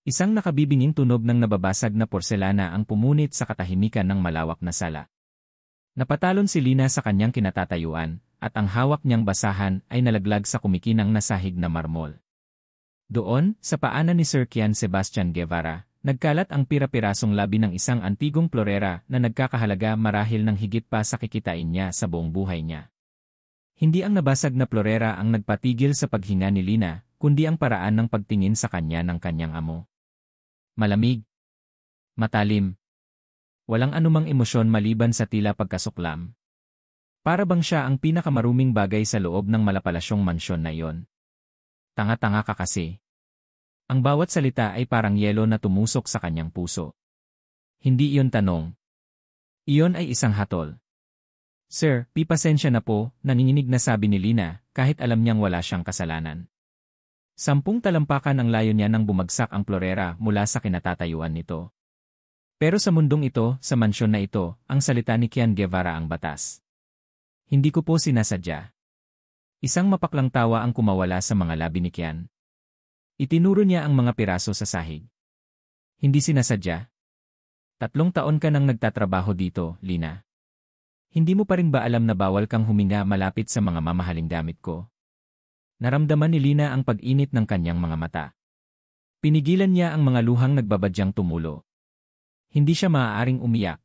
Isang nakabibinging tunog ng nababasag na porselana ang pumunit sa katahimikan ng malawak na sala. Napatalon si Lina sa kanyang kinatatayuan, at ang hawak niyang basahan ay nalaglag sa kumikinang na sahig na marmol. Doon, sa paanan ni Sir Kian Sebastian Guevara, nagkalat ang pira-pirasong labi ng isang antigong florera na nagkakahalaga marahil ng higit pa sa kikitain niya sa buong buhay niya. Hindi ang nabasag na florera ang nagpatigil sa paghinga ni Lina, kundi ang paraan ng pagtingin sa kanya ng kanyang amo. Malamig. Matalim. Walang anumang emosyon maliban sa tila pagkasuklam. Para bang siya ang pinakamaruming bagay sa loob ng malapalasyong mansyon na iyon. Tanga-tanga ka kasi. Ang bawat salita ay parang yelo na tumusok sa kanyang puso. Hindi iyon tanong. Iyon ay isang hatol. Sir, pasensya na po, nanginginig na sabi ni Lina, kahit alam niyang wala siyang kasalanan. 10 talampakan ang layo niya nang bumagsak ang florera mula sa kinatatayuan nito. Pero sa mundong ito, sa mansyon na ito, ang salita ni Kian Guevara ang batas. Hindi ko po sinasadya. Isang mapaklang tawa ang kumawala sa mga labi ni Kian. Itinuro niya ang mga piraso sa sahig. Hindi sinasadya. 3 taon ka nang nagtatrabaho dito, Lina. Hindi mo pa rin ba alam na bawal kang huminga malapit sa mga mamahaling gamit ko? Naramdaman ni Lina ang pag-init ng kanyang mga mata. Pinigilan niya ang mga luhang nagbabadyang tumulo. Hindi siya maaaring umiyak.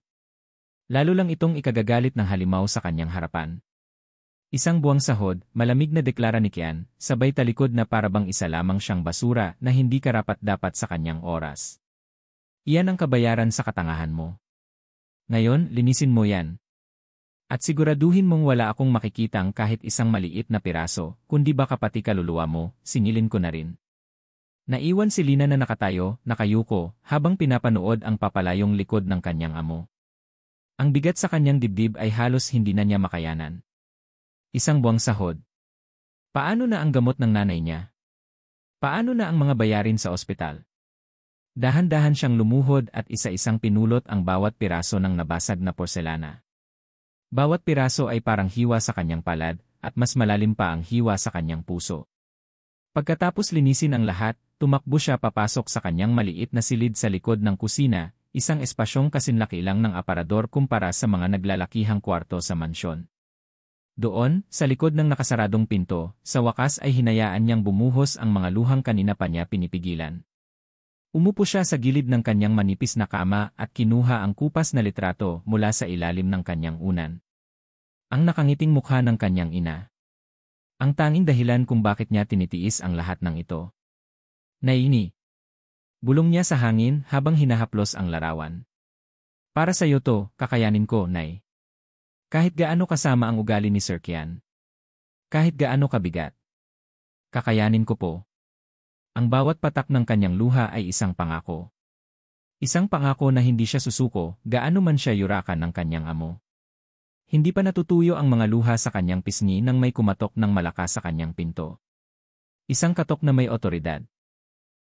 Lalo lang itong ikagagalit ng halimaw sa kanyang harapan. Isang buwang sahod, malamig na deklara ni Kian, sabay talikod na parabang isa lamang siyang basura na hindi karapat-dapat sa kanyang oras. Iyan ang kabayaran sa katangahan mo. Ngayon, linisin mo yan. At siguraduhin mong wala akong makikitang kahit isang maliit na piraso, kundi baka pati kaluluwa mo, singilin ko na rin. Naiwan si Lina na nakatayo, nakayuko, habang pinapanood ang papalayong likod ng kanyang amo. Ang bigat sa kanyang dibdib ay halos hindi na niya makayanan. Isang buwang sahod. Paano na ang gamot ng nanay niya? Paano na ang mga bayarin sa ospital? Dahan-dahan siyang lumuhod at isa-isang pinulot ang bawat piraso ng nabasag na porselana. Bawat piraso ay parang hiwa sa kanyang palad, at mas malalim pa ang hiwa sa kanyang puso. Pagkatapos linisin ang lahat, tumakbo siya papasok sa kanyang maliit na silid sa likod ng kusina, isang espasyong kasinlaki lang ng aparador kumpara sa mga naglalakihang kwarto sa mansyon. Doon, sa likod ng nakasaradong pinto, sa wakas ay hinayaan niyang bumuhos ang mga luhang kanina pa niya pinipigilan. Umupo siya sa gilid ng kanyang manipis na kama at kinuha ang kupas na litrato mula sa ilalim ng kanyang unan. Ang nakangiting mukha ng kanyang ina. Ang tanging dahilan kung bakit niya tinitiis ang lahat ng ito. Naini. Bulong niya sa hangin habang hinahaplos ang larawan. Para sa iyo to, kakayanin ko, Nay. Kahit gaano kasama ang ugali ni Sir Kian. Kahit gaano kabigat. Kakayanin ko po. Ang bawat patak ng kanyang luha ay isang pangako. Isang pangako na hindi siya susuko, gaano man siya yurakan ng kanyang amo. Hindi pa natutuyo ang mga luha sa kanyang pisngi nang may kumatok ng malakas sa kanyang pinto. Isang katok na may otoridad.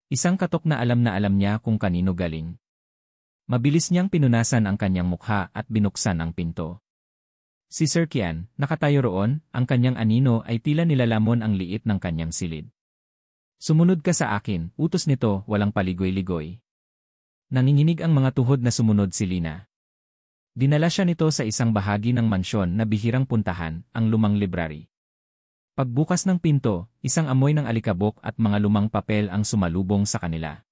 Isang katok na alam niya kung kanino galing. Mabilis niyang pinunasan ang kanyang mukha at binuksan ang pinto. Si Sir Kian, nakatayo roon, ang kanyang anino ay tila nilalamon ang liit ng kanyang silid. Sumunod ka sa akin, utos nito, walang paligoy-ligoy. Nanginginig ang mga tuhod na sumunod si Lina. Dinala siya nito sa isang bahagi ng mansyon na bihirang puntahan, ang lumang library. Pagbukas ng pinto, isang amoy ng alikabok at mga lumang papel ang sumalubong sa kanila.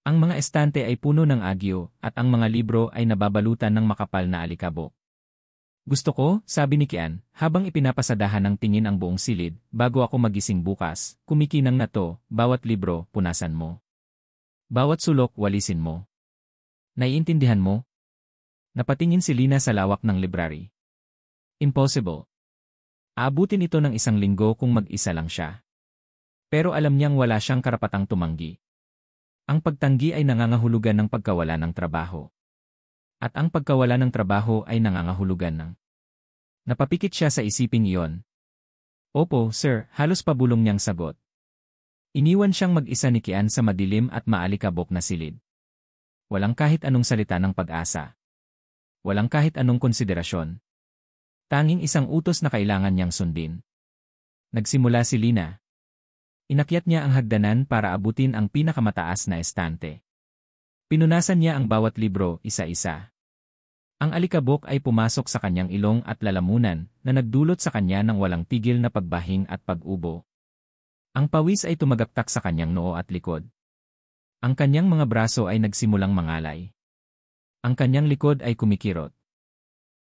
Ang mga estante ay puno ng agyo, at ang mga libro ay nababalutan ng makapal na alikabok. Gusto ko, sabi ni Kian, habang ipinapasadahan ng tingin ang buong silid, bago ako magising bukas, kumikinang na to, bawat libro, punasan mo. Bawat sulok, walisin mo. Naiintindihan mo? Napatingin si Lina sa lawak ng library. Impossible. Aabutin ito ng 1 linggo kung mag-isa lang siya. Pero alam niyang wala siyang karapatang tumanggi. Ang pagtanggi ay nangangahulugan ng pagkawala ng trabaho. At ang pagkawala ng trabaho ay nangangahulugan ng. Napapikit siya sa isiping iyon. Opo, sir, halos pabulong niyang sagot. Iniwan siyang mag-isa ni Kian sa madilim at maalikabok na silid. Walang kahit anong salita ng pag-asa. Walang kahit anong konsiderasyon. Tanging isang utos na kailangan niyang sundin. Nagsimula si Lina. Inakyat niya ang hagdanan para abutin ang pinakamataas na estante. Pinunasan niya ang bawat libro isa-isa. Ang alikabok ay pumasok sa kanyang ilong at lalamunan na nagdulot sa kanya ng walang tigil na pagbahing at pag-ubo. Ang pawis ay tumagaktak sa kanyang noo at likod. Ang kanyang mga braso ay nagsimulang mangalay. Ang kanyang likod ay kumikirot.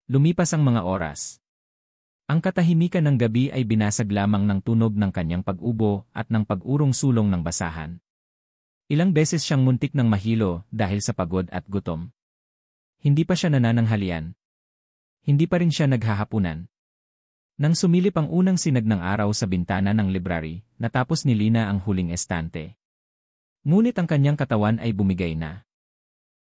Lumipas ang mga oras. Ang katahimikan ng gabi ay binasag lamang ng tunog ng kanyang pag-ubo at ng pag-urong sulong ng basahan. Ilang beses siyang muntik ng mahilo dahil sa pagod at gutom. Hindi pa siya nanananghalian. Hindi pa rin siya naghahapunan. Nang sumilip ang unang sinag ng araw sa bintana ng library, natapos ni Lina ang huling estante. Ngunit ang kanyang katawan ay bumigay na.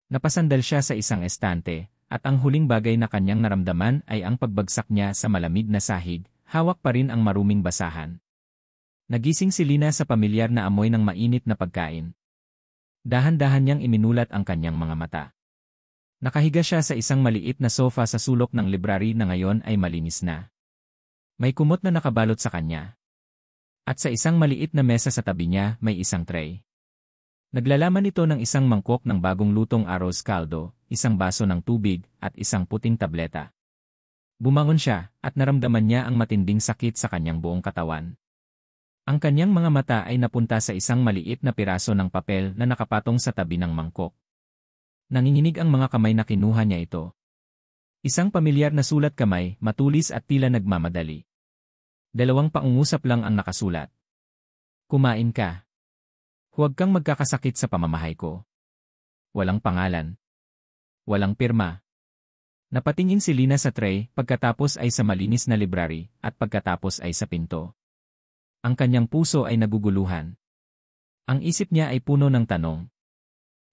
Napasandal siya sa isang estante, at ang huling bagay na kanyang naramdaman ay ang pagbagsak niya sa malamig na sahig, hawak pa rin ang maruming basahan. Nagising si Lina sa pamilyar na amoy ng mainit na pagkain. Dahan-dahan niyang iminulat ang kanyang mga mata. Nakahiga siya sa isang maliit na sofa sa sulok ng library na ngayon ay malinis na. May kumot na nakabalot sa kanya. At sa isang maliit na mesa sa tabi niya may isang tray. Naglalaman ito ng isang mangkok ng bagong lutong arroz caldo, isang baso ng tubig, at isang puting tableta. Bumangon siya, at naramdaman niya ang matinding sakit sa kanyang buong katawan. Ang kanyang mga mata ay napunta sa isang maliit na piraso ng papel na nakapatong sa tabi ng mangkok. Nanginginig ang mga kamay na kinuha niya ito. Isang pamilyar na sulat kamay, matulis at tila nagmamadali. 2 paungusap lang ang nakasulat. Kumain ka. Huwag kang magkakasakit sa pamamahay ko. Walang pangalan. Walang pirma. Napatingin si Lina sa tray, pagkatapos ay sa malinis na library, at pagkatapos ay sa pinto. Ang kanyang puso ay naguguluhan. Ang isip niya ay puno ng tanong.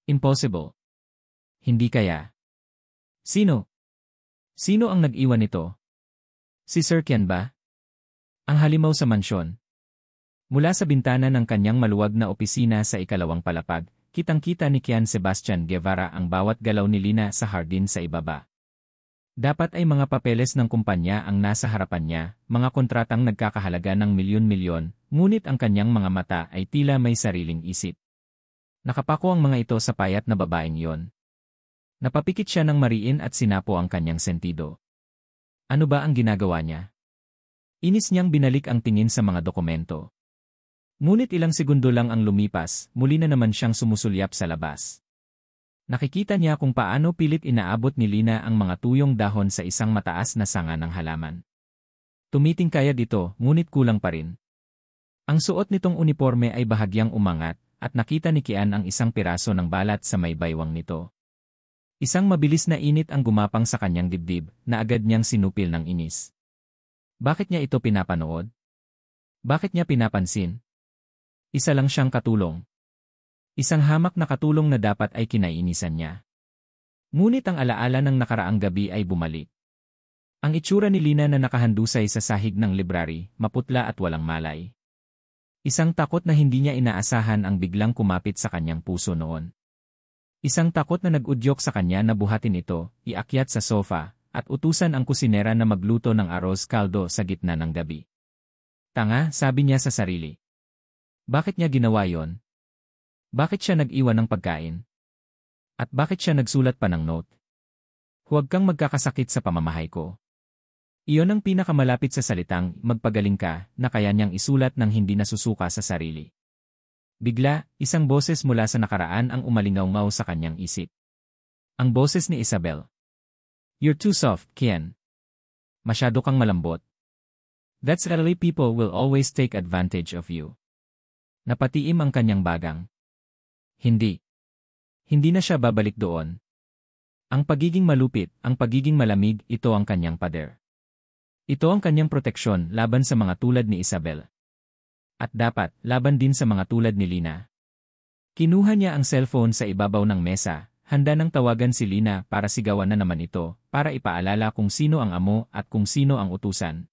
Impossible. Hindi kaya. Sino? Sino ang nag-iwan nito? Si Sir Ken ba? Ang halimaw sa mansyon. Mula sa bintana ng kanyang maluwag na opisina sa 2nd palapag, kitang-kita ni Kian Sebastian Guevara ang bawat galaw ni Lina sa hardin sa ibaba. Dapat ay mga papeles ng kumpanya ang nasa harapan niya, mga kontratang nagkakahalaga ng milyon-milyon, ngunit ang kanyang mga mata ay tila may sariling isip. Nakapako ang mga ito sa payat na babaeng yon. Napapikit siya ng mariin at sinapo ang kanyang sentido. Ano ba ang ginagawa niya? Inis niyang binalik ang tingin sa mga dokumento. Ngunit ilang segundo lang ang lumipas, muli na naman siyang sumusulyap sa labas. Nakikita niya kung paano pilit inaabot ni Lina ang mga tuyong dahon sa isang mataas na sanga ng halaman. Tumitingkayad ito, ngunit kulang pa rin. Ang suot nitong uniforme ay bahagyang umangat, at nakita ni Kian ang isang piraso ng balat sa may baywang nito. Isang mabilis na init ang gumapang sa kanyang dibdib, na agad niyang sinupil ng inis. Bakit niya ito pinapanood? Bakit niya pinapansin? Isa lang siyang katulong. Isang hamak na katulong na dapat ay kinainisan niya. Ngunit ang alaala ng nakaraang gabi ay bumalik. Ang itsura ni Lina na nakahandusay sa sahig ng library, maputla at walang malay. Isang takot na hindi niya inaasahan ang biglang kumapit sa kanyang puso noon. Isang takot na nag-udyok sa kanya na buhatin ito, iakyat sa sofa, at utusan ang kusinera na magluto ng arroz caldo sa gitna ng gabi. Tanga, sabi niya sa sarili. Bakit niya ginawa yon? Bakit siya nag-iwan ng pagkain? At bakit siya nagsulat pa ng note? Huwag kang magkakasakit sa pamamahay ko. Iyon ang pinakamalapit sa salitang, magpagaling ka, na kaya niyang isulat ng hindi nasusuka sa sarili. Bigla, isang boses mula sa nakaraan ang umalingaw-ngaw sa kanyang isip. Ang boses ni Isabel. You're too soft, Kian. Masyado kang malambot. That's really people will always take advantage of you. Napatiim ang kanyang bagang. Hindi. Hindi na siya babalik doon. Ang pagiging malupit, ang pagiging malamig, ito ang kanyang pader. Ito ang kanyang proteksyon laban sa mga tulad ni Isabel. At dapat, laban din sa mga tulad ni Lina. Kinuha niya ang cellphone sa ibabaw ng mesa, handa nang tawagan si Lina para sigawan na naman ito, para ipaalala kung sino ang amo at kung sino ang utusan.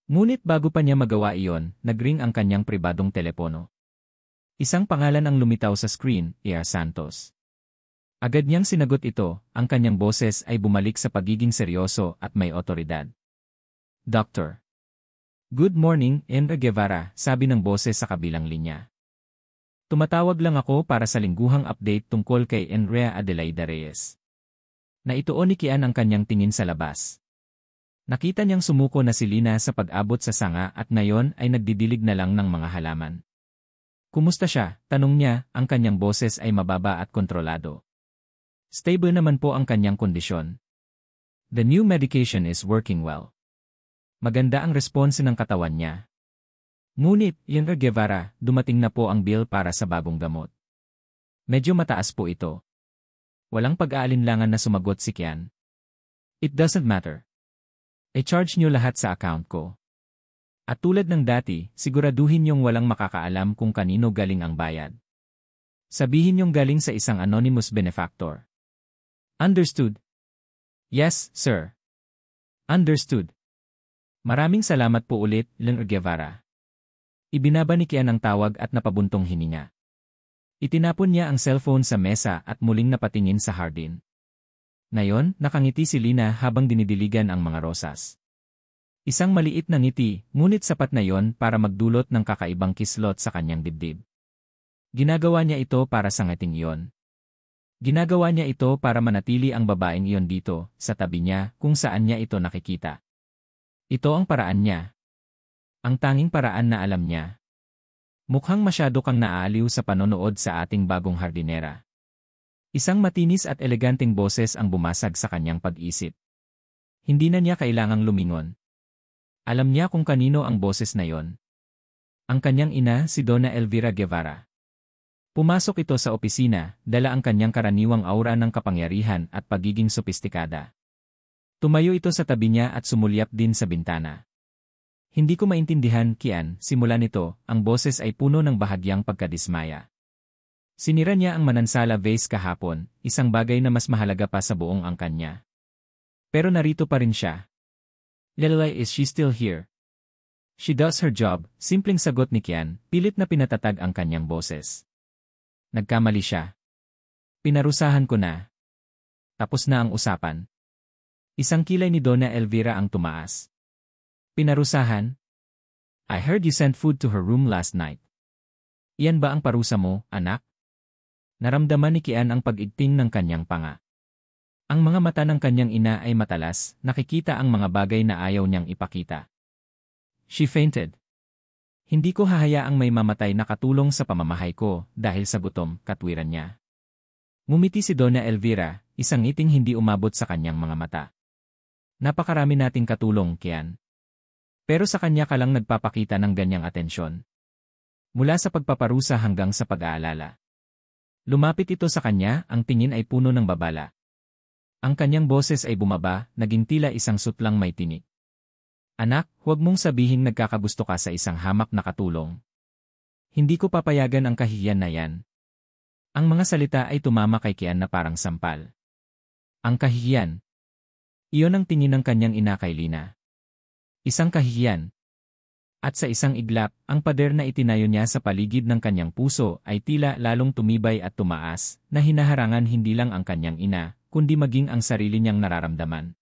Ngunit bago pa niya magawa iyon, nagring ang kanyang pribadong telepono. Isang pangalan ang lumitaw sa screen, Air Santos. Agad niyang sinagot ito, ang kanyang boses ay bumalik sa pagiging seryoso at may otoridad. Doctor. Good morning, Enra Guevara, sabi ng boses sa kabilang linya. Tumatawag lang ako para sa lingguhang update tungkol kay Enrea Adelaida Reyes. Naituon ni Kian ang kanyang tingin sa labas. Nakita niyang sumuko na si Lina sa pag-abot sa sanga at ngayon ay nagdidilig na lang ng mga halaman. Kumusta siya? Tanong niya, ang kanyang boses ay mababa at kontrolado. Stable naman po ang kanyang kondisyon. The new medication is working well. Maganda ang response ng katawan niya. Ngunit, Enra Guevara, dumating na po ang bill para sa bagong gamot. Medyo mataas po ito. Walang pag-aalinlangan na sumagot si Kian. It doesn't matter. I-charge niyo lahat sa account ko. At tulad ng dati, siguraduhin niyong walang makakaalam kung kanino galing ang bayad. Sabihin niyong galing sa isang anonymous benefactor. Understood? Yes, sir. Understood. Maraming salamat po ulit, Enra Guevara. Ibinaba ni Kian ang tawag at napabuntong hininga. Itinapon niya ang cellphone sa mesa at muling napatingin sa hardin. Ngayon, nakangiti si Lina habang dinidiligan ang mga rosas. Isang maliit na ngiti, ngunit sapat na yon para magdulot ng kakaibang kislot sa kanyang dibdib. Ginagawa niya ito para sa ngiting iyon. Ginagawa niya ito para manatili ang babaeng iyon dito, sa tabi niya, kung saan niya ito nakikita. Ito ang paraan niya. Ang tanging paraan na alam niya. Mukhang masyado kang naaaliw sa panonood sa ating bagong hardinera. Isang matinis at eleganteng boses ang bumasag sa kanyang pag-isip. Hindi na niya kailangang lumingon. Alam niya kung kanino ang boses na yon. Ang kanyang ina, si Donna Elvira Guevara. Pumasok ito sa opisina, dala ang kanyang karaniwang aura ng kapangyarihan at pagiging sopistikada. Tumayo ito sa tabi niya at sumulyap din sa bintana. Hindi ko maintindihan, Kian, simula nito, ang boses ay puno ng bahagyang pagkadismaya. Sinira niya ang manansala vase kahapon, isang bagay na mas mahalaga pa sa buong angkan niya. Pero narito pa rin siya. Lelay, is she still here? She does her job, simpleng sagot ni Kian, pilit na pinatatag ang kanyang boses. Nagkamali siya. Pinarusahan ko na. Tapos na ang usapan. Isang kilay ni Donna Elvira ang tumaas. Pinarusahan? I heard you sent food to her room last night. Iyan ba ang parusa mo, anak? Naramdaman ni Kian ang pag-igting ng kanyang panga. Ang mga mata ng kanyang ina ay matalas, nakikita ang mga bagay na ayaw niyang ipakita. She fainted. Hindi ko hahayaang may mamatay na katulong sa pamamahay ko dahil sa gutom, katwiran niya. Ngumiti si Donna Elvira, isang ngiting hindi umabot sa kanyang mga mata. Napakarami nating katulong, Kian. Pero sa kanya ka lang nagpapakita ng ganyang atensyon. Mula sa pagpaparusa hanggang sa pag-aalala. Lumapit ito sa kanya, ang tingin ay puno ng babala. Ang kanyang boses ay bumaba, naging tila isang sutlang may tinik. Anak, huwag mong sabihing nagkakagusto ka sa isang hamak na katulong. Hindi ko papayagan ang kahihiyan na yan. Ang mga salita ay tumama kay Kian na parang sampal. Ang kahihiyan. Iyon ang tingin ng kanyang ina kay Lina. Isang kahihiyan. At sa isang iglap, ang pader na itinayo niya sa paligid ng kanyang puso ay tila lalong tumibay at tumaas, na hinaharangan hindi lang ang kanyang ina, kundi maging ang sarili niyang nararamdaman.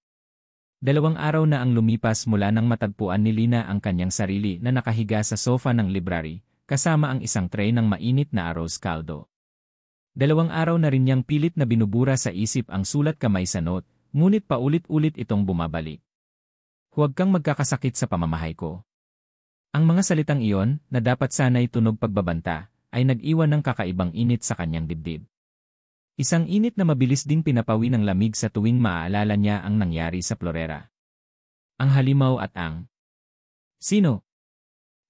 2 araw na ang lumipas mula nang matagpuan ni Lina ang kanyang sarili na nakahiga sa sofa ng library, kasama ang isang tray ng mainit na arroz caldo. 2 araw na rin niyang pilit na binubura sa isip ang sulat kamay sa note, ngunit paulit-ulit itong bumabalik. Huwag kang magkakasakit sa pamamahay ko. Ang mga salitang iyon, na dapat sana'y tunog pagbabanta, ay nag-iwan ng kakaibang init sa kanyang dibdib. Isang init na mabilis ding pinapawi ng lamig sa tuwing maaalala niya ang nangyari sa Florera. Ang halimaw at ang... Sino?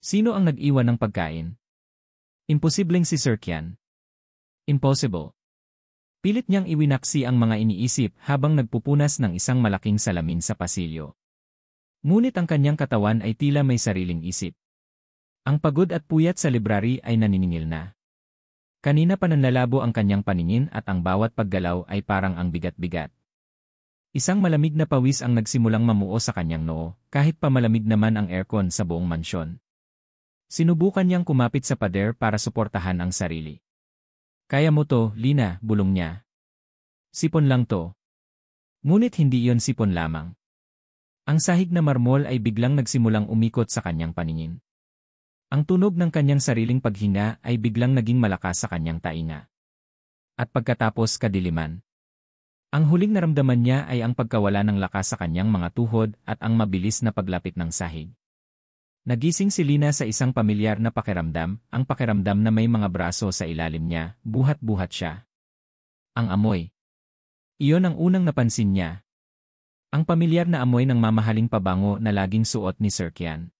Sino ang nag-iwan ng pagkain? Imposibleng si Sir Kian. Impossible. Pilit niyang iwinaksi ang mga iniisip habang nagpupunas ng isang malaking salamin sa pasilyo. Ngunit ang kanyang katawan ay tila may sariling isip. Ang pagod at puyat sa library ay naniningil na. Kanina pa nanlalabo ang kanyang paningin at ang bawat paggalaw ay parang ang bigat-bigat. Isang malamig na pawis ang nagsimulang mamuo sa kanyang noo, kahit pa malamig naman ang aircon sa buong mansyon. Sinubukan niyang kumapit sa pader para suportahan ang sarili. Kaya mo to, Lina, bulong niya. Sipon lang to. Ngunit hindi iyon sipon lamang. Ang sahig na marmol ay biglang nagsimulang umikot sa kanyang paningin. Ang tunog ng kanyang sariling paghinga ay biglang naging malakas sa kanyang tainga. At pagkatapos kadiliman. Ang huling naramdaman niya ay ang pagkawala ng lakas sa kanyang mga tuhod at ang mabilis na paglapit ng sahig. Nagising si Lina sa isang pamilyar na pakiramdam, ang pakiramdam na may mga braso sa ilalim niya, buhat-buhat siya. Ang amoy. Iyon ang unang napansin niya. Ang pamilyar na amoy ng mamahaling pabango na laging suot ni Sir Kian.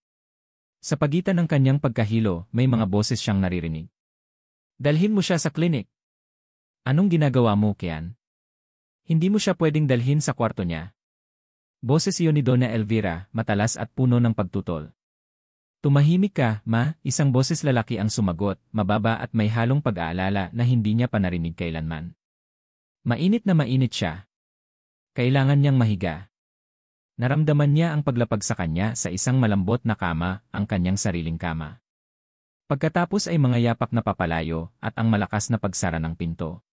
Sa pagitan ng kanyang pagkahilo, may mga boses siyang naririnig. Dalhin mo siya sa klinik. Anong ginagawa mo, Kian? Hindi mo siya pwedeng dalhin sa kwarto niya. Boses iyon ni Donna Elvira, matalas at puno ng pagtutol. Tumahimik ka, ma, isang boses lalaki ang sumagot, mababa at may halong pag-aalala na hindi niya pa narinig kailanman. Mainit na mainit siya. Kailangan niyang mahiga. Naramdaman niya ang paglapag sa kanya sa isang malambot na kama, ang kanyang sariling kama. Pagkatapos ay mga yapak na papalayo at ang malakas na pagsara ng pinto.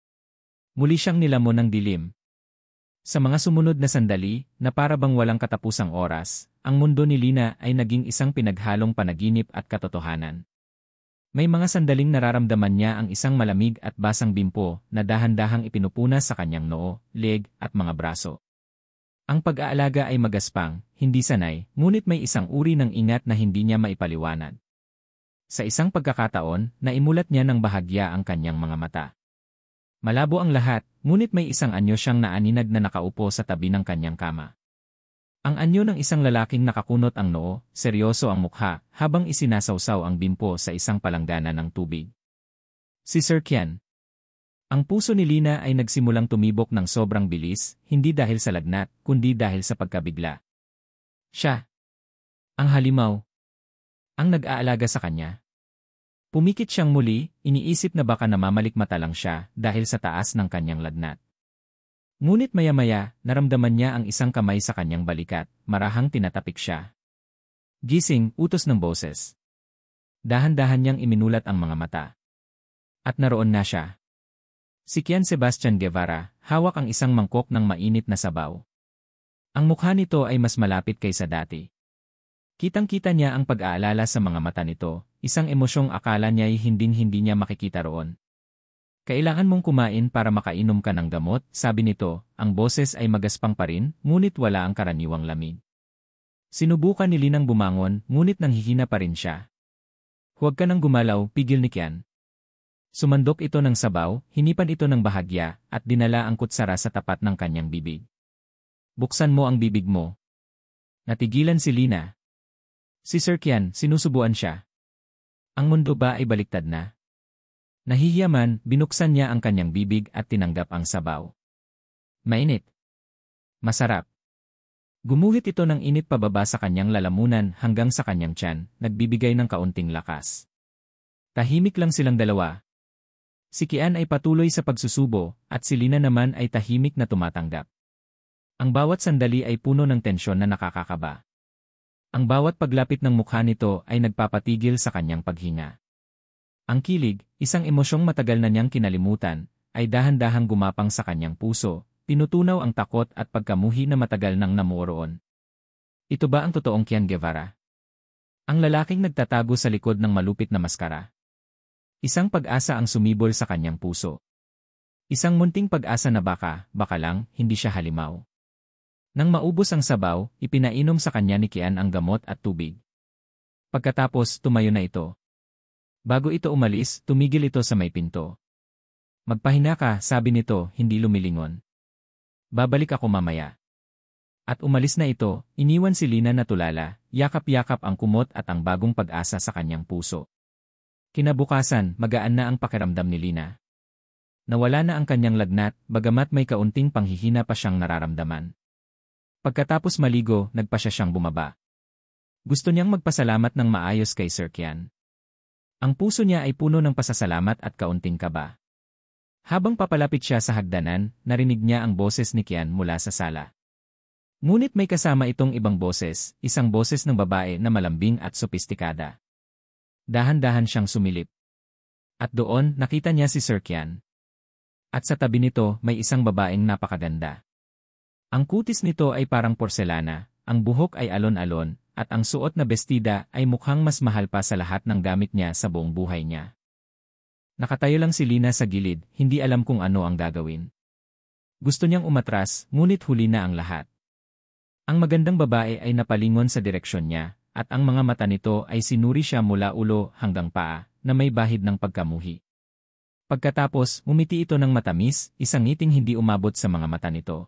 Muli siyang nilamon ng dilim. Sa mga sumunod na sandali, na para bang walang katapusang oras, ang mundo ni Lina ay naging isang pinaghalong panaginip at katotohanan. May mga sandaling nararamdaman niya ang isang malamig at basang bimpo na dahan-dahang ipinupuna sa kanyang noo, leg, at mga braso. Ang pag-aalaga ay magaspang, hindi sanay, ngunit may isang uri ng ingat na hindi niya maipaliwanag. Sa isang pagkakataon, naimulat niya ng bahagya ang kanyang mga mata. Malabo ang lahat, ngunit may isang anyo siyang naaninag na nakaupo sa tabi ng kanyang kama. Ang anyo ng isang lalaking nakakunot ang noo, seryoso ang mukha, habang isinasawsaw ang bimpo sa isang palanggana ng tubig. Si Sir Kian. Ang puso ni Lina ay nagsimulang tumibok ng sobrang bilis, hindi dahil sa lagnat, kundi dahil sa pagkabigla. Siya. Ang halimaw. Ang nag-aalaga sa kanya. Pumikit siyang muli, iniisip na baka namamalikmata lang siya dahil sa taas ng kanyang lagnat. Ngunit maya-maya, naramdaman niya ang isang kamay sa kanyang balikat, marahang tinatapik siya. Gising, utos ng boses. Dahan-dahan niyang iminulat ang mga mata. At naroon na siya. Si Kian Sebastian Guevara, hawak ang isang mangkok ng mainit na sabaw. Ang mukha nito ay mas malapit kaysa dati. Kitang-kita niya ang pag-aalala sa mga mata nito, isang emosyong akala niya ay hinding-hindi niya makikita roon. Kailangan mong kumain para makainom ka ng gamot, sabi nito, ang boses ay magaspang pa rin, ngunit wala ang karaniwang lamig. Sinubukan ni Linang bumangon, ngunit nanghihina pa rin siya. Huwag ka nang gumalaw, pigil ni Kian. Sumandok ito ng sabaw, hinipan ito ng bahagya, at dinala ang kutsara sa tapat ng kanyang bibig. Buksan mo ang bibig mo. Natigilan si Lina. Si Sir Kian, sinusubuan siya. Ang mundo ba ay baliktad na? Nahihiya man, binuksan niya ang kanyang bibig at tinanggap ang sabaw. Mainit. Masarap. Gumuhit ito ng init pababa sa kanyang lalamunan hanggang sa kanyang tiyan, nagbibigay ng kaunting lakas. Tahimik lang silang dalawa. Si Kian ay patuloy sa pagsusubo, at si Lina naman ay tahimik na tumatanggap. Ang bawat sandali ay puno ng tensyon na nakakakaba. Ang bawat paglapit ng mukha nito ay nagpapatigil sa kanyang paghinga. Ang kilig, isang emosyong matagal na niyang kinalimutan, ay dahan-dahang gumapang sa kanyang puso, tinutunaw ang takot at pagkamuhi na matagal nang namuroon. Ito ba ang totoong Kian Guevara? Ang lalaking nagtatago sa likod ng malupit na maskara. Isang pag-asa ang sumibol sa kanyang puso. Isang munting pag-asa na baka lang, hindi siya halimaw. Nang maubos ang sabaw, ipinainom sa kanya ni Kian ang gamot at tubig. Pagkatapos, tumayo na ito. Bago ito umalis, tumigil ito sa may pinto. Magpahina ka, sabi nito, hindi lumilingon. Babalik ako mamaya. At umalis na ito, iniwan si Lina na tulala, yakap-yakap ang kumot at ang bagong pag-asa sa kanyang puso. Kinabukasan, magaan na ang pakiramdam ni Lina. Nawala na ang kanyang lagnat, bagamat may kaunting panghihina pa siyang nararamdaman. Pagkatapos maligo, nagpasya siyang bumaba. Gusto niyang magpasalamat ng maayos kay Sir Kian. Ang puso niya ay puno ng pasasalamat at kaunting kaba. Habang papalapit siya sa hagdanan, narinig niya ang boses ni Kian mula sa sala. Ngunit may kasama itong ibang boses, isang boses ng babae na malambing at sopistikada. Dahan-dahan siyang sumilip. At doon, nakita niya si Sir Kian. At sa tabi nito, may isang babaeng napakaganda. Ang kutis nito ay parang porselana, ang buhok ay alon-alon, at ang suot na bestida ay mukhang mas mahal pa sa lahat ng gamit niya sa buong buhay niya. Nakatayo lang si Lina sa gilid, hindi alam kung ano ang gagawin. Gusto niyang umatras, ngunit huli na ang lahat. Ang magandang babae ay napalingon sa direksyon niya, at ang mga mata nito ay sinuri siya mula ulo hanggang paa, na may bahid ng pagkamuhi. Pagkatapos, umiti ito ng matamis, isang ngiting hindi umabot sa mga mata nito.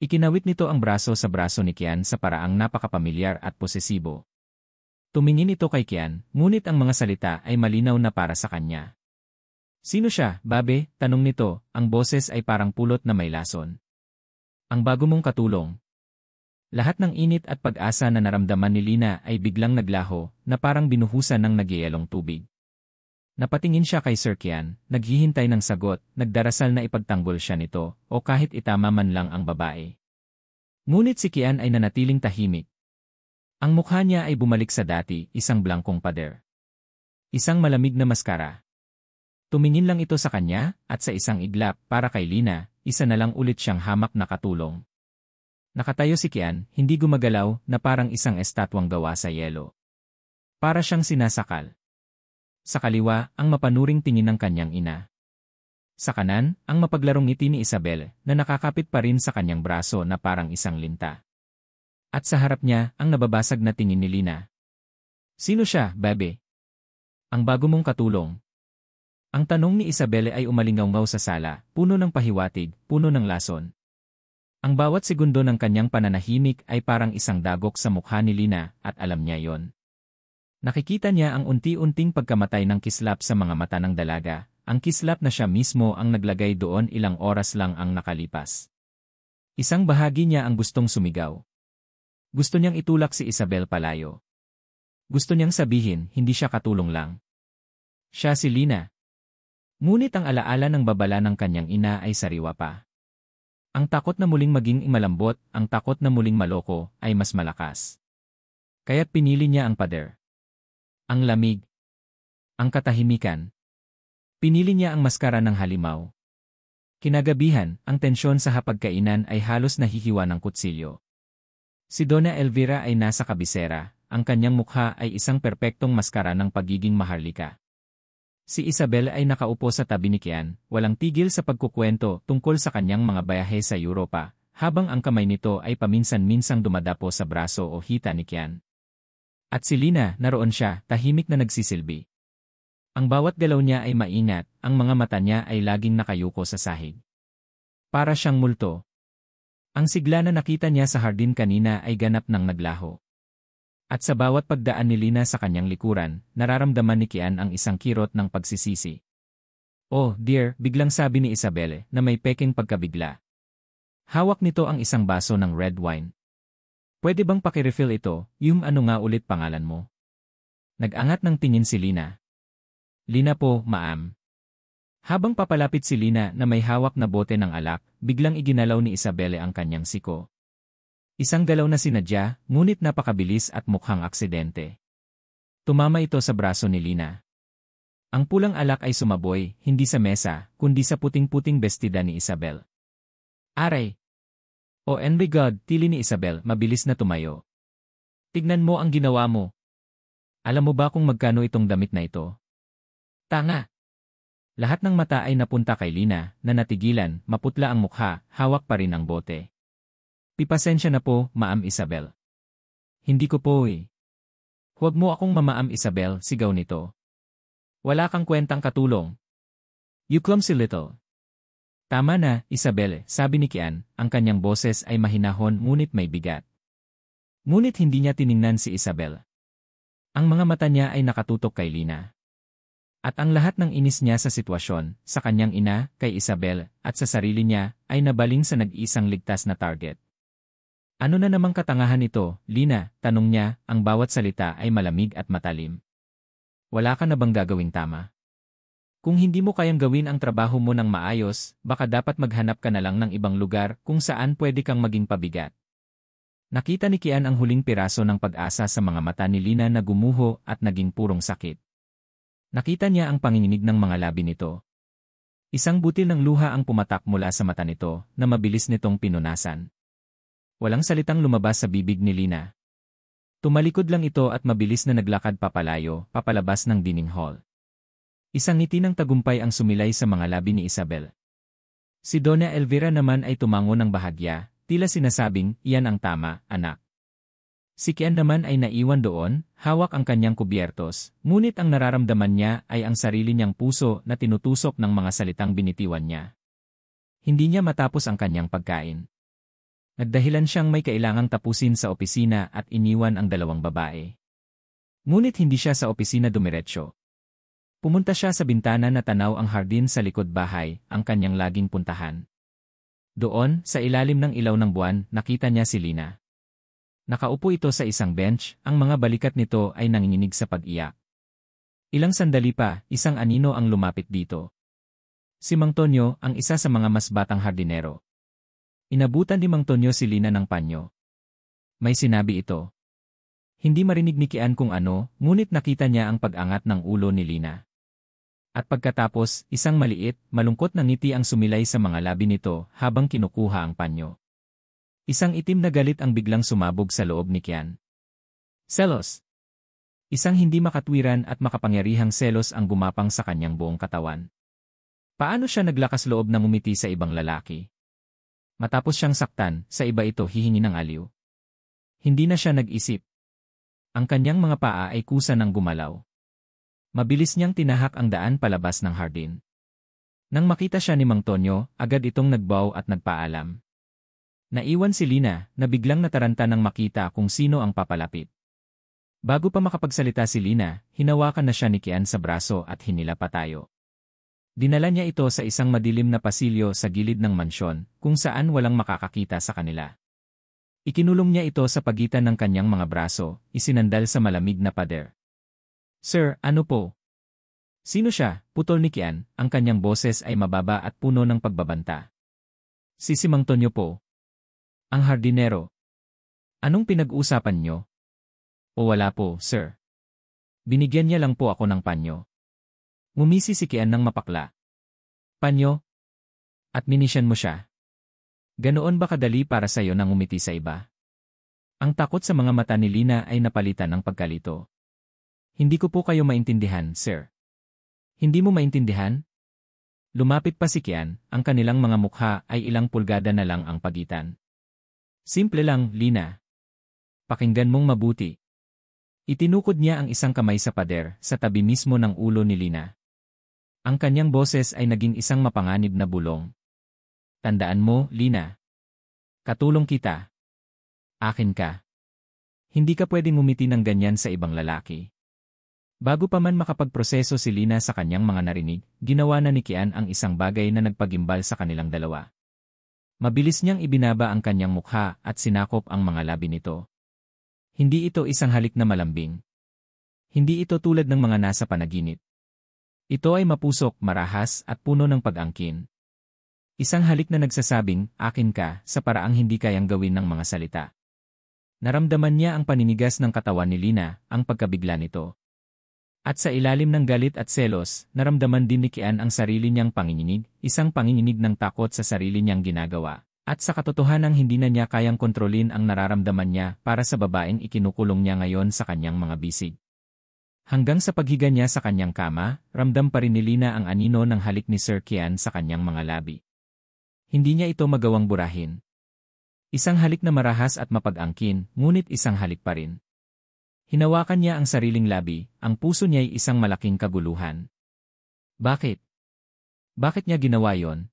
Ikinawit nito ang braso sa braso ni Kian sa paraang napakapamilyar at posesibo. Tumingin ito kay Kian, ngunit ang mga salita ay malinaw na para sa kanya. "Sino siya, babe?" tanong nito, ang boses ay parang pulot na may lason. "Ang bago mong katulong." Lahat ng init at pag-asa na naramdaman ni Lina ay biglang naglaho, na parang binuhusan ng nagyayalong tubig. Napatingin siya kay Sir Kian, naghihintay ng sagot, nagdarasal na ipagtanggol siya nito, o kahit itama man lang ang babae. Ngunit si Kian ay nanatiling tahimik. Ang mukha niya ay bumalik sa dati, isang blangkong pader. Isang malamig na maskara. Tumingin lang ito sa kanya, at sa isang iglap, para kay Lina, isa na lang ulit siyang hamak na katulong. Nakatayo si Kian, hindi gumagalaw, na parang isang estatwang gawa sa yelo. Para siyang sinasakal. Sa kaliwa, ang mapanuring tingin ng kanyang ina. Sa kanan, ang mapaglarong ngiti ni Isabel, na nakakapit pa rin sa kanyang braso na parang isang linta. At sa harap niya, ang nababasag na tingin ni Lina. "Sino siya, babe?" "Ang bago mong katulong." Ang tanong ni Isabel ay umalingaw-ngaw sa sala, puno ng pahiwatig, puno ng lason. Ang bawat segundo ng kanyang pananahimik ay parang isang dagok sa mukha ni Lina, at alam niya yon. Nakikita niya ang unti-unting pagkamatay ng kislap sa mga mata ng dalaga, ang kislap na siya mismo ang naglagay doon ilang oras lang ang nakalipas. Isang bahagi niya ang gustong sumigaw. Gusto niyang itulak si Isabel palayo. Gusto niyang sabihin, hindi siya katulong lang. Siya si Lina. Ngunit ang alaala ng babala ng kanyang ina ay sariwa pa. Ang takot na muling maging malambot, ang takot na muling maloko, ay mas malakas. Kaya't pinili niya ang pader. Ang lamig. Ang katahimikan. Pinili niya ang maskara ng halimaw. Kinagabihan, ang tensyon sa hapagkainan ay halos nahihiwa ng kutsilyo. Si Donna Elvira ay nasa kabisera, ang kanyang mukha ay isang perpektong maskara ng pagiging maharlika. Si Isabel ay nakaupo sa tabi ni Kian, walang tigil sa pagkukwento tungkol sa kanyang mga bayahe sa Europa, habang ang kamay nito ay paminsan-minsang dumadapo sa braso o hita ni Kian. At si Lina, naroon siya, tahimik na nagsisilbi. Ang bawat galaw niya ay maingat, ang mga mata niya ay laging nakayuko sa sahig. Para siyang multo. Ang sigla na nakita niya sa hardin kanina ay ganap ng naglaho. At sa bawat pagdaan ni Lina sa kanyang likuran, nararamdaman ni Kian ang isang kirot ng pagsisisi. "Oh, dear," biglang sabi ni Isabel, na may peking pagkabigla. Hawak nito ang isang baso ng red wine. "Pwede bang pakirefill ito, yung ano nga ulit pangalan mo?" Nag-angat ng tingin si Lina. "Lina po, ma'am." Habang papalapit si Lina na may hawak na bote ng alak, biglang iginalaw ni Isabel ang kanyang siko. Isang galaw na sinadya, ngunit napakabilis at mukhang aksidente. Tumama ito sa braso ni Lina. Ang pulang alak ay sumaboy, hindi sa mesa, kundi sa puting-puting bestida ni Isabel. "Aray!" "Oh and my God," tili ni Isabel, mabilis na tumayo. "Tignan mo ang ginawa mo. Alam mo ba kung magkano itong damit na ito?" "Tanga!" Lahat ng mata ay napunta kay Lina, na natigilan, maputla ang mukha, hawak pa rin ang bote. "Pipasensya na po, Ma'am Isabel." "Hindi ko po eh." "Huwag mo akong mamaam Isabel," sigaw nito. "Wala kang kwentang katulong. You clumsy little." "Tama na, Isabel," sabi ni Kian, ang kanyang boses ay mahinahon ngunit may bigat. Ngunit hindi niya tiningnan si Isabel. Ang mga mata niya ay nakatutok kay Lina. At ang lahat ng inis niya sa sitwasyon, sa kanyang ina, kay Isabel, at sa sarili niya, ay nabaling sa nag-iisang ligtas na target. "Ano na namang katangahan ito, Lina?" tanong niya, ang bawat salita ay malamig at matalim. "Wala ka na bang gagawing tama? Kung hindi mo kayang gawin ang trabaho mo ng maayos, baka dapat maghanap ka na lang ng ibang lugar kung saan pwede kang maging pabigat." Nakita ni Kian ang huling piraso ng pag-asa sa mga mata ni Lina na gumuho at naging purong sakit. Nakita niya ang panginginig ng mga labi nito. Isang butil ng luha ang pumatak mula sa mata nito, na mabilis nitong pinunasan. Walang salitang lumabas sa bibig ni Lina. Tumalikod lang ito at mabilis na naglakad papalayo, papalabas ng dining hall. Isang ngiti ng tagumpay ang sumilay sa mga labi ni Isabel. Si Donna Elvira naman ay tumango ng bahagya, tila sinasabing, iyan ang tama, anak. Si Kian naman ay naiwan doon, hawak ang kanyang kubyertos, ngunit ang nararamdaman niya ay ang sarili niyang puso na tinutusok ng mga salitang binitiwan niya. Hindi niya matapos ang kanyang pagkain. Nagdahilan siyang may kailangang tapusin sa opisina at iniwan ang dalawang babae. Ngunit hindi siya sa opisina dumiretso. Pumunta siya sa bintana na tanaw ang hardin sa likod bahay, ang kanyang laging puntahan. Doon, sa ilalim ng ilaw ng buwan, nakita niya si Lina. Nakaupo ito sa isang bench, ang mga balikat nito ay nanginginig sa pag-iyak. Ilang sandali pa, isang anino ang lumapit dito. Si Mang Tonyo, ang isa sa mga mas batang hardinero. Inabutan ni Mang Tonyo si Lina ng panyo. May sinabi ito. Hindi marinig ni Kian kung ano, ngunit nakita niya ang pag-angat ng ulo ni Lina. At pagkatapos, isang maliit, malungkot na ngiti ang sumilay sa mga labi nito habang kinukuha ang panyo. Isang itim na galit ang biglang sumabog sa loob ni Kian. Selos. Isang hindi makatwiran at makapangyarihang selos ang gumapang sa kanyang buong katawan. Paano siya naglakas loob na ngumiti sa ibang lalaki? Matapos siyang saktan, sa iba ito hihingi ng aliw. Hindi na siya nag-isip. Ang kanyang mga paa ay kusa ng gumalaw. Mabilis niyang tinahak ang daan palabas ng hardin. Nang makita siya ni Mang Tonyo, agad itong nagbaw at nagpaalam. Naiwan si Lina, na biglang nataranta nang makita kung sino ang papalapit. Bago pa makapagsalita si Lina, hinawakan na siya ni Kian sa braso at hinila patayo. Dinala niya ito sa isang madilim na pasilyo sa gilid ng mansyon, kung saan walang makakakita sa kanila. Ikinulong niya ito sa pagitan ng kanyang mga braso, isinandal sa malamig na pader. Sir, ano po? Sino siya? Putol ni Kian, ang kanyang boses ay mababa at puno ng pagbabanta. Si Mang Tonyo po. Ang hardinero. Anong pinag-uusapan niyo? O wala po, sir. Binigyan niya lang po ako ng panyo. Ngumisi si Kian ng mapakla. Panyo? At minisyan mo siya? Ganoon ba kadali para sa'yo nang umiti sa iba? Ang takot sa mga mata ni Lina ay napalitan ng pagkalito. Hindi ko po kayo maintindihan, sir. Hindi mo maintindihan? Lumapit pa si Kian, ang kanilang mga mukha ay ilang pulgada na lang ang pagitan. Simple lang, Lina. Pakinggan mong mabuti. Itinukod niya ang isang kamay sa pader, sa tabi mismo ng ulo ni Lina. Ang kanyang boses ay naging isang mapanganib na bulong. Tandaan mo, Lina. Katulong kita. Akin ka. Hindi ka pwedeng umiti ng ganyan sa ibang lalaki. Bago pa man makapagproseso si Lina sa kanyang mga narinig, ginawa na ni Kian ang isang bagay na nagpagimbal sa kanilang dalawa. Mabilis niyang ibinaba ang kanyang mukha at sinakop ang mga labi nito. Hindi ito isang halik na malambing. Hindi ito tulad ng mga nasa panaginip. Ito ay mapusok, marahas at puno ng pag-angkin. Isang halik na nagsasabing, akin ka, sa paraang hindi kayang gawin ng mga salita. Naramdaman niya ang paninigas ng katawan ni Lina, ang pagkabigla nito. At sa ilalim ng galit at selos, naramdaman din ni Kian ang sarili niyang panginginig, isang panginginig ng takot sa sarili niyang ginagawa. At sa katotohanang hindi na niya kayang kontrolin ang nararamdaman niya para sa babaeng ikinukulong niya ngayon sa kanyang mga bisig. Hanggang sa paghiga niya sa kanyang kama, ramdam pa rin ni Lina ang anino ng halik ni Sir Kian sa kanyang mga labi. Hindi niya ito magawang burahin. Isang halik na marahas at mapag-angkin, ngunit isang halik pa rin. Hinawakan niya ang sariling labi, ang puso niya ay isang malaking kaguluhan. Bakit? Bakit niya ginawa yon?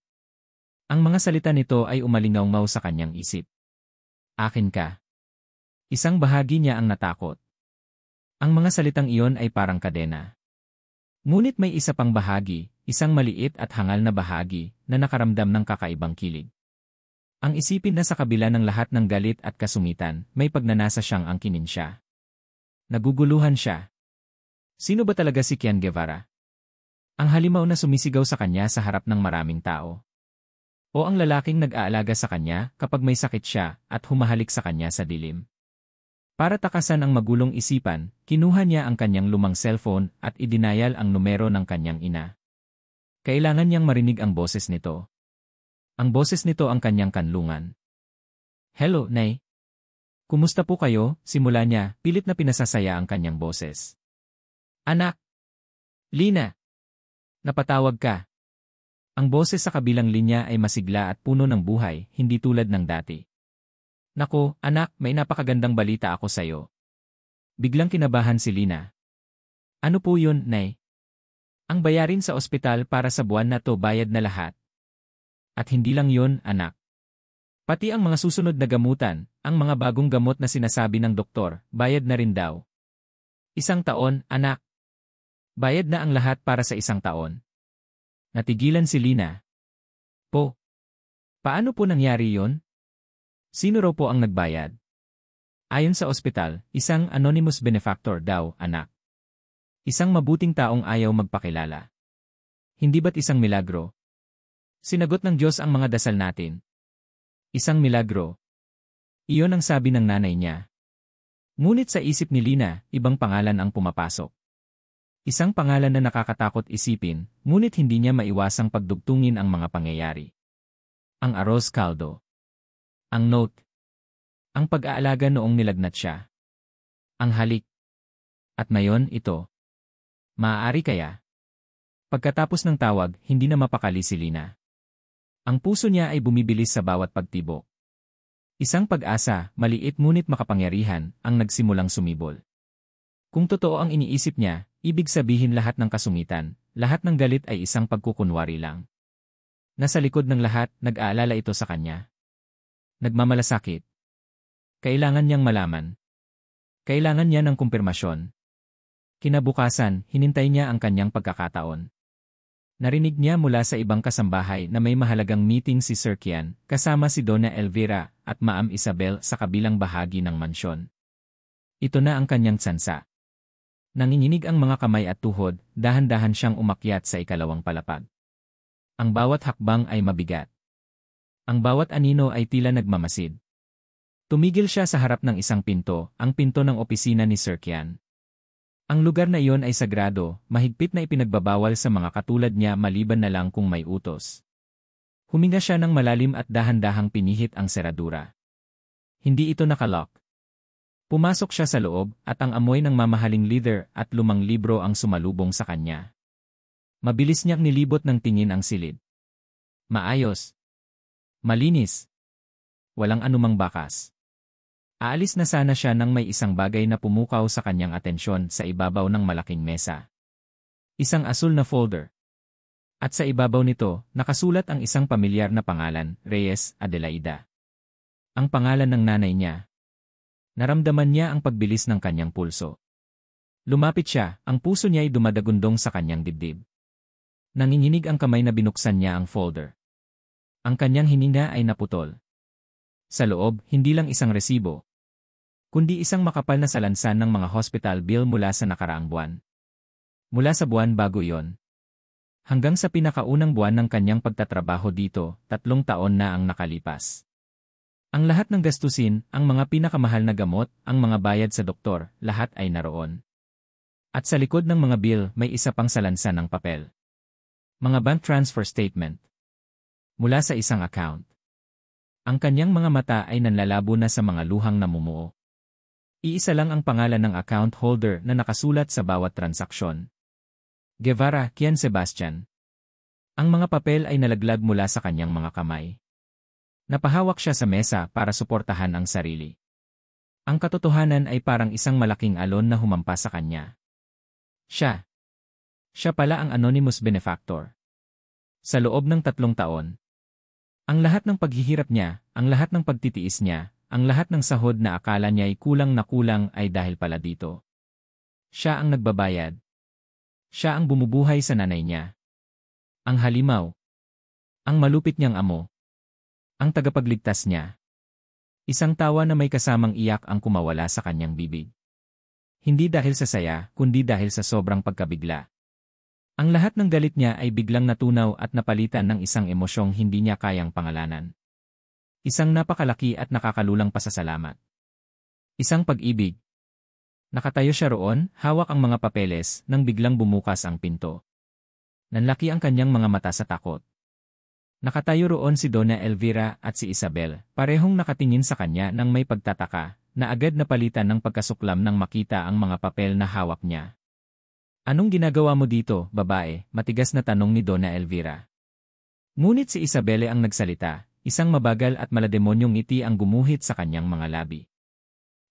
Ang mga salita nito ay umalingaw-ngaw sa kanyang isip. Akin ka. Isang bahagi niya ang natakot. Ang mga salitang iyon ay parang kadena. Ngunit may isa pang bahagi, isang maliit at hangal na bahagi, na nakaramdam ng kakaibang kilig. Ang isipin na sa kabila ng lahat ng galit at kasungitan, may pagnanasa siyang angkinin siya. Naguguluhan siya. Sino ba talaga si Kian Guevara? Ang halimaw na sumisigaw sa kanya sa harap ng maraming tao. O ang lalaking nag-aalaga sa kanya kapag may sakit siya at humahalik sa kanya sa dilim. Para takasan ang magulong isipan, kinuha niya ang kanyang lumang cellphone at idinayal ang numero ng kanyang ina. Kailangan niyang marinig ang boses nito. Ang boses nito ang kanyang kanlungan. Hello, Nay. Kumusta po kayo? Simula niya, pilit na pinasasaya ang kanyang boses. Anak! Lina! Napatawag ka. Ang boses sa kabilang linya ay masigla at puno ng buhay, hindi tulad ng dati. Nako, anak, may napakagandang balita ako sa'yo. Biglang kinabahan si Lina. Ano po yun, Nay? Ang bayarin sa ospital para sa buwan na to bayad na lahat. At hindi lang yun, anak. Pati ang mga susunod na gamutan, ang mga bagong gamot na sinasabi ng doktor, bayad na rin daw. 1 taon, anak. Bayad na ang lahat para sa 1 taon. Natigilan si Lina. Po. Paano po nangyari yon? Sino raw po ang nagbayad? Ayon sa ospital, isang anonymous benefactor daw, anak. Isang mabuting taong ayaw magpakilala. Hindi ba't isang milagro? Sinagot ng Diyos ang mga dasal natin. Isang milagro. Iyon ang sabi ng nanay niya. Ngunit sa isip ni Lina, ibang pangalan ang pumapasok. Isang pangalan na nakakatakot isipin, ngunit hindi niya maiwasang pagdugtungin ang mga pangyayari. Ang arroz caldo. Ang note. Ang pag-aalaga noong nilagnat siya. Ang halik. At ngayon ito. Maaari kaya? Pagkatapos ng tawag, hindi na mapakali si Lina. Ang puso niya ay bumibilis sa bawat pagtibok. Isang pag-asa, maliit ngunit makapangyarihan, ang nagsimulang sumibol. Kung totoo ang iniisip niya, ibig sabihin lahat ng kasungitan, lahat ng galit ay isang pagkukunwari lang. Nasa likod ng lahat, nag-aalala ito sa kanya. Nagmamalasakit. Kailangan niyang malaman. Kailangan niya ng kumpirmasyon. Kinabukasan, hinintay niya ang kanyang pagkakataon. Narinig niya mula sa ibang kasambahay na may mahalagang meeting si Sir Kian, kasama si Donna Elvira at Ma'am Isabel sa kabilang bahagi ng mansyon. Ito na ang kanyang tsansa. Nanginginig ang mga kamay at tuhod, dahan-dahan siyang umakyat sa 2nd palapag. Ang bawat hakbang ay mabigat. Ang bawat anino ay tila nagmamasid. Tumigil siya sa harap ng isang pinto, ang pinto ng opisina ni Sir Kian. Ang lugar na iyon ay sagrado, mahigpit na ipinagbabawal sa mga katulad niya maliban na lang kung may utos. Huminga siya ng malalim at dahan-dahang pinihit ang seradura. Hindi ito nakalock. Pumasok siya sa loob at ang amoy ng mamahaling leather at lumang libro ang sumalubong sa kanya. Mabilis niyang nilibot ng tingin ang silid. Maayos. Malinis. Walang anumang bakas. Aalis na sana siya nang may isang bagay na pumukaw sa kanyang atensyon sa ibabaw ng malaking mesa. Isang asul na folder. At sa ibabaw nito, nakasulat ang isang pamilyar na pangalan, Reyes Adelaida. Ang pangalan ng nanay niya. Naramdaman niya ang pagbilis ng kanyang pulso. Lumapit siya, ang puso niya ay dumadagundong sa kanyang dibdib. Nanginginig ang kamay na binuksan niya ang folder. Ang kanyang hininga ay naputol. Sa loob, hindi lang isang resibo, kundi isang makapal na salansan ng mga hospital bill mula sa nakaraang buwan. Mula sa buwan bago iyon. Hanggang sa pinakaunang buwan ng kanyang pagtatrabaho dito, 3 taon na ang nakalipas. Ang lahat ng gastusin, ang mga pinakamahal na gamot, ang mga bayad sa doktor, lahat ay naroon. At sa likod ng mga bill, may isa pang salansan ng papel. Mga bank transfer statement. Mula sa isang account. Ang kanyang mga mata ay nanlalabo na sa mga luhang namumuo. Iisa lang ang pangalan ng account holder na nakasulat sa bawat transaksyon. Guevara, Kian Sebastian. Ang mga papel ay nalaglag mula sa kanyang mga kamay. Napahawak siya sa mesa para suportahan ang sarili. Ang katotohanan ay parang isang malaking alon na humampa sa kanya. Siya. Siya pala ang anonymous benefactor. Sa loob ng 3 taon. Ang lahat ng paghihirap niya, ang lahat ng pagtitiis niya, ang lahat ng sahod na akala niya ay kulang na kulang ay dahil pala dito. Siya ang nagbabayad. Siya ang bumubuhay sa nanay niya. Ang halimaw. Ang malupit niyang amo. Ang tagapagligtas niya. Isang tawa na may kasamang iyak ang kumawala sa kanyang bibig. Hindi dahil sa saya, kundi dahil sa sobrang pagkabigla. Ang lahat ng galit niya ay biglang natunaw at napalitan ng isang emosyong hindi niya kayang pangalanan. Isang napakalaki at nakakalulang pasasalamat. Isang pag-ibig. Nakatayo siya roon, hawak ang mga papeles, nang biglang bumukas ang pinto. Nanlaki ang kanyang mga mata sa takot. Nakatayo roon si Donna Elvira at si Isabel, parehong nakatingin sa kanya nang may pagtataka, na agad napalitan ng pagkasuklam nang makita ang mga papel na hawak niya. "Anong ginagawa mo dito, babae?" matigas na tanong ni Donna Elvira. Ngunit si Isabel ang nagsalita, isang mabagal at malademonyong ngiti ang gumuhit sa kanyang mga labi.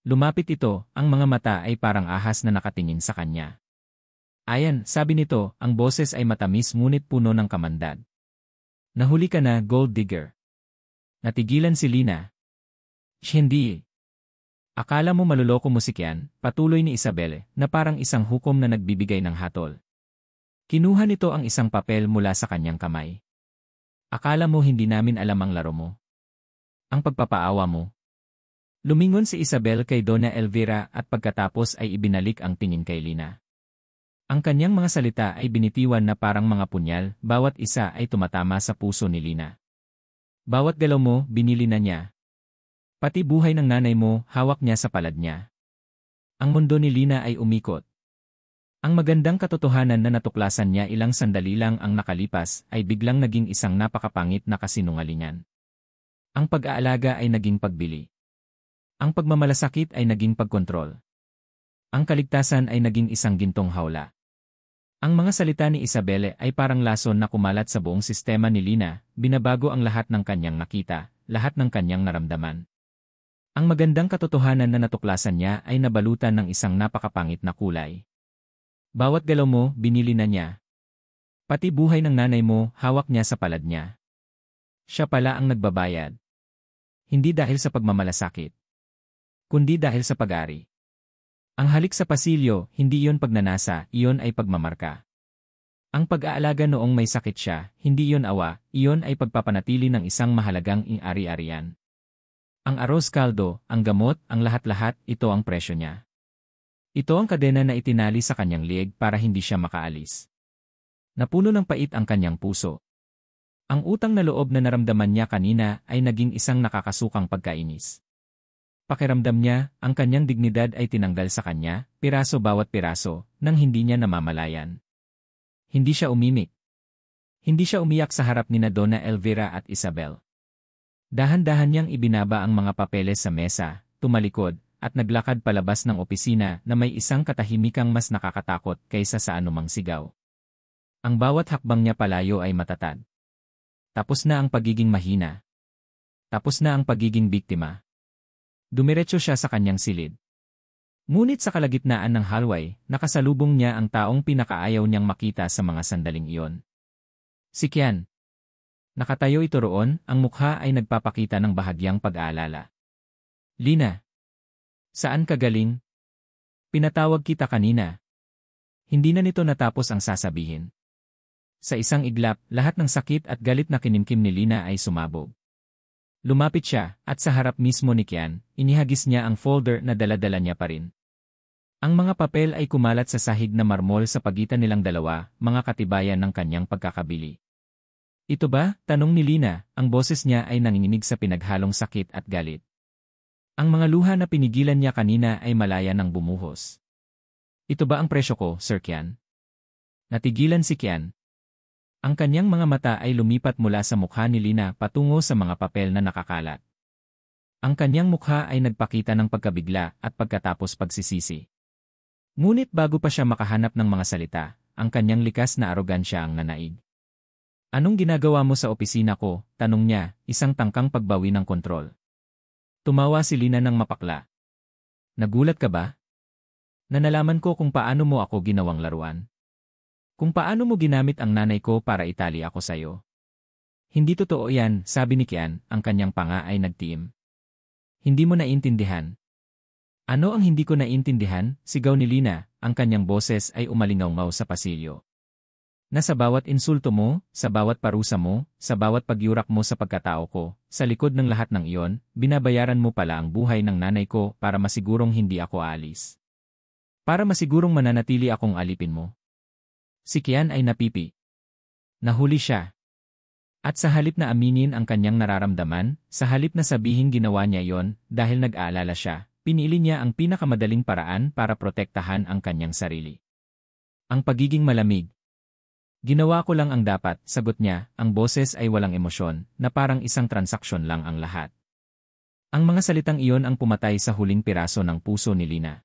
Lumapit ito, ang mga mata ay parang ahas na nakatingin sa kanya. "Ayan," sabi nito, ang boses ay matamis ngunit puno ng kamandad. "Nahuli ka na, gold digger." Natigilan si Lina. "Hindi. Akala mo maluloko mo si Kian," patuloy ni Isabel, na parang isang hukom na nagbibigay ng hatol. Kinuha nito ang isang papel mula sa kanyang kamay. "Akala mo hindi namin alam ang laro mo? Ang pagpapaawa mo?" Lumingon si Isabel kay Donna Elvira at pagkatapos ay ibinalik ang tingin kay Lina. Ang kanyang mga salita ay binitiwan na parang mga punyal, bawat isa ay tumatama sa puso ni Lina. "Bawat galaw mo, binili na niya. Pati buhay ng nanay mo, hawak niya sa palad niya." Ang mundo ni Lina ay umikot. Ang magandang katotohanan na natuklasan niya ilang sandali lang ang nakalipas ay biglang naging isang napakapangit na kasinungalingan. Ang pag-aalaga ay naging pagbili. Ang pagmamalasakit ay naging pagkontrol. Ang kaligtasan ay naging isang gintong hawla. Ang mga salita ni Isabel ay parang lason na kumalat sa buong sistema ni Lina, binabago ang lahat ng kanyang nakita, lahat ng kanyang naramdaman. Ang magandang katotohanan na natuklasan niya ay nabalutan ng isang napakapangit na kulay. Bawat galaw mo, binili na niya. Pati buhay ng nanay mo, hawak niya sa palad niya. Siya pala ang nagbabayad. Hindi dahil sa pagmamalasakit, kundi dahil sa pag-ari. Ang halik sa pasilyo, hindi iyon pagnanasa, iyon ay pagmamarka. Ang pag-aalaga noong may sakit siya, hindi iyon awa, iyon ay pagpapanatili ng isang mahalagang ari-arian. Ang arroz kaldo, ang gamot, ang lahat-lahat, ito ang presyo niya. Ito ang kadena na itinali sa kanyang lieg para hindi siya makaalis. Napuno ng pait ang kanyang puso. Ang utang na loob na naramdaman niya kanina ay naging isang nakakasukang pagkainis. Pakiramdam niya, ang kanyang dignidad ay tinanggal sa kanya, piraso bawat piraso, nang hindi niya namamalayan. Hindi siya umimik. Hindi siya umiyak sa harap ni Donna Elvira at Isabel. Dahan-dahan niyang ibinaba ang mga papeles sa mesa, tumalikod, at naglakad palabas ng opisina na may isang katahimikang mas nakakatakot kaysa sa anumang sigaw. Ang bawat hakbang niya palayo ay matatag. Tapos na ang pagiging mahina. Tapos na ang pagiging biktima. Dumiretso siya sa kanyang silid. Ngunit sa kalagitnaan ng hallway, nakasalubong niya ang taong pinakaayaw niyang makita sa mga sandaling iyon. Si Kian. Nakatayo ito roon, ang mukha ay nagpapakita ng bahagyang pag-aalala. "Lina. Saan ka galing? Pinatawag kita kanina." Hindi na nito natapos ang sasabihin. Sa isang iglap, lahat ng sakit at galit na kinimkim ni Lina ay sumabog. Lumapit siya, at sa harap mismo ni Kian, inihagis niya ang folder na dala-dala niya pa rin. Ang mga papel ay kumalat sa sahig na marmol sa pagitan nilang dalawa, mga katibayan ng kanyang pagkakabili. "Ito ba?" tanong ni Lina, ang boses niya ay nanginginig sa pinaghalong sakit at galit. Ang mga luha na pinigilan niya kanina ay malaya ng bumuhos. "Ito ba ang presyo ko, Sir Kian?" Natigilan si Kian. Ang kanyang mga mata ay lumipat mula sa mukha ni Lina patungo sa mga papel na nakakalat. Ang kanyang mukha ay nagpakita ng pagkabigla at pagkatapos pagsisisi. Ngunit bago pa siya makahanap ng mga salita, ang kanyang likas na arogansya ang nanaig. "Anong ginagawa mo sa opisina ko?" tanong niya, isang tangkang pagbawi ng kontrol. Tumawa si Lina ng mapakla. "Nagulat ka ba? Nanalaman ko kung paano mo ako ginawang laruan. Kung paano mo ginamit ang nanay ko para itali ako sa'yo." "Hindi totoo yan," sabi ni Kian, ang kanyang panga ay nagtiim. "Hindi mo naintindihan." "Ano ang hindi ko naintindihan?" sigaw ni Lina, ang kanyang boses ay umalingaw-ngaw sa pasilyo. "Na sa bawat insulto mo, sa bawat parusa mo, sa bawat pagyurak mo sa pagkatao ko, sa likod ng lahat ng iyon, binabayaran mo pala ang buhay ng nanay ko para masigurong hindi ako aalis. Para masigurong mananatili akong alipin mo." Si Kian ay napipi. Nahuli siya. At sa halip na aminin ang kanyang nararamdaman, sa halip na sabihin ginawa niya yon dahil nag-aalala siya, pinili niya ang pinakamadaling paraan para protektahan ang kanyang sarili. Ang pagiging malamig. Ginawa ko lang ang dapat, sagot niya, ang boses ay walang emosyon, na parang isang transaksyon lang ang lahat. Ang mga salitang iyon ang pumatay sa huling piraso ng puso ni Lina.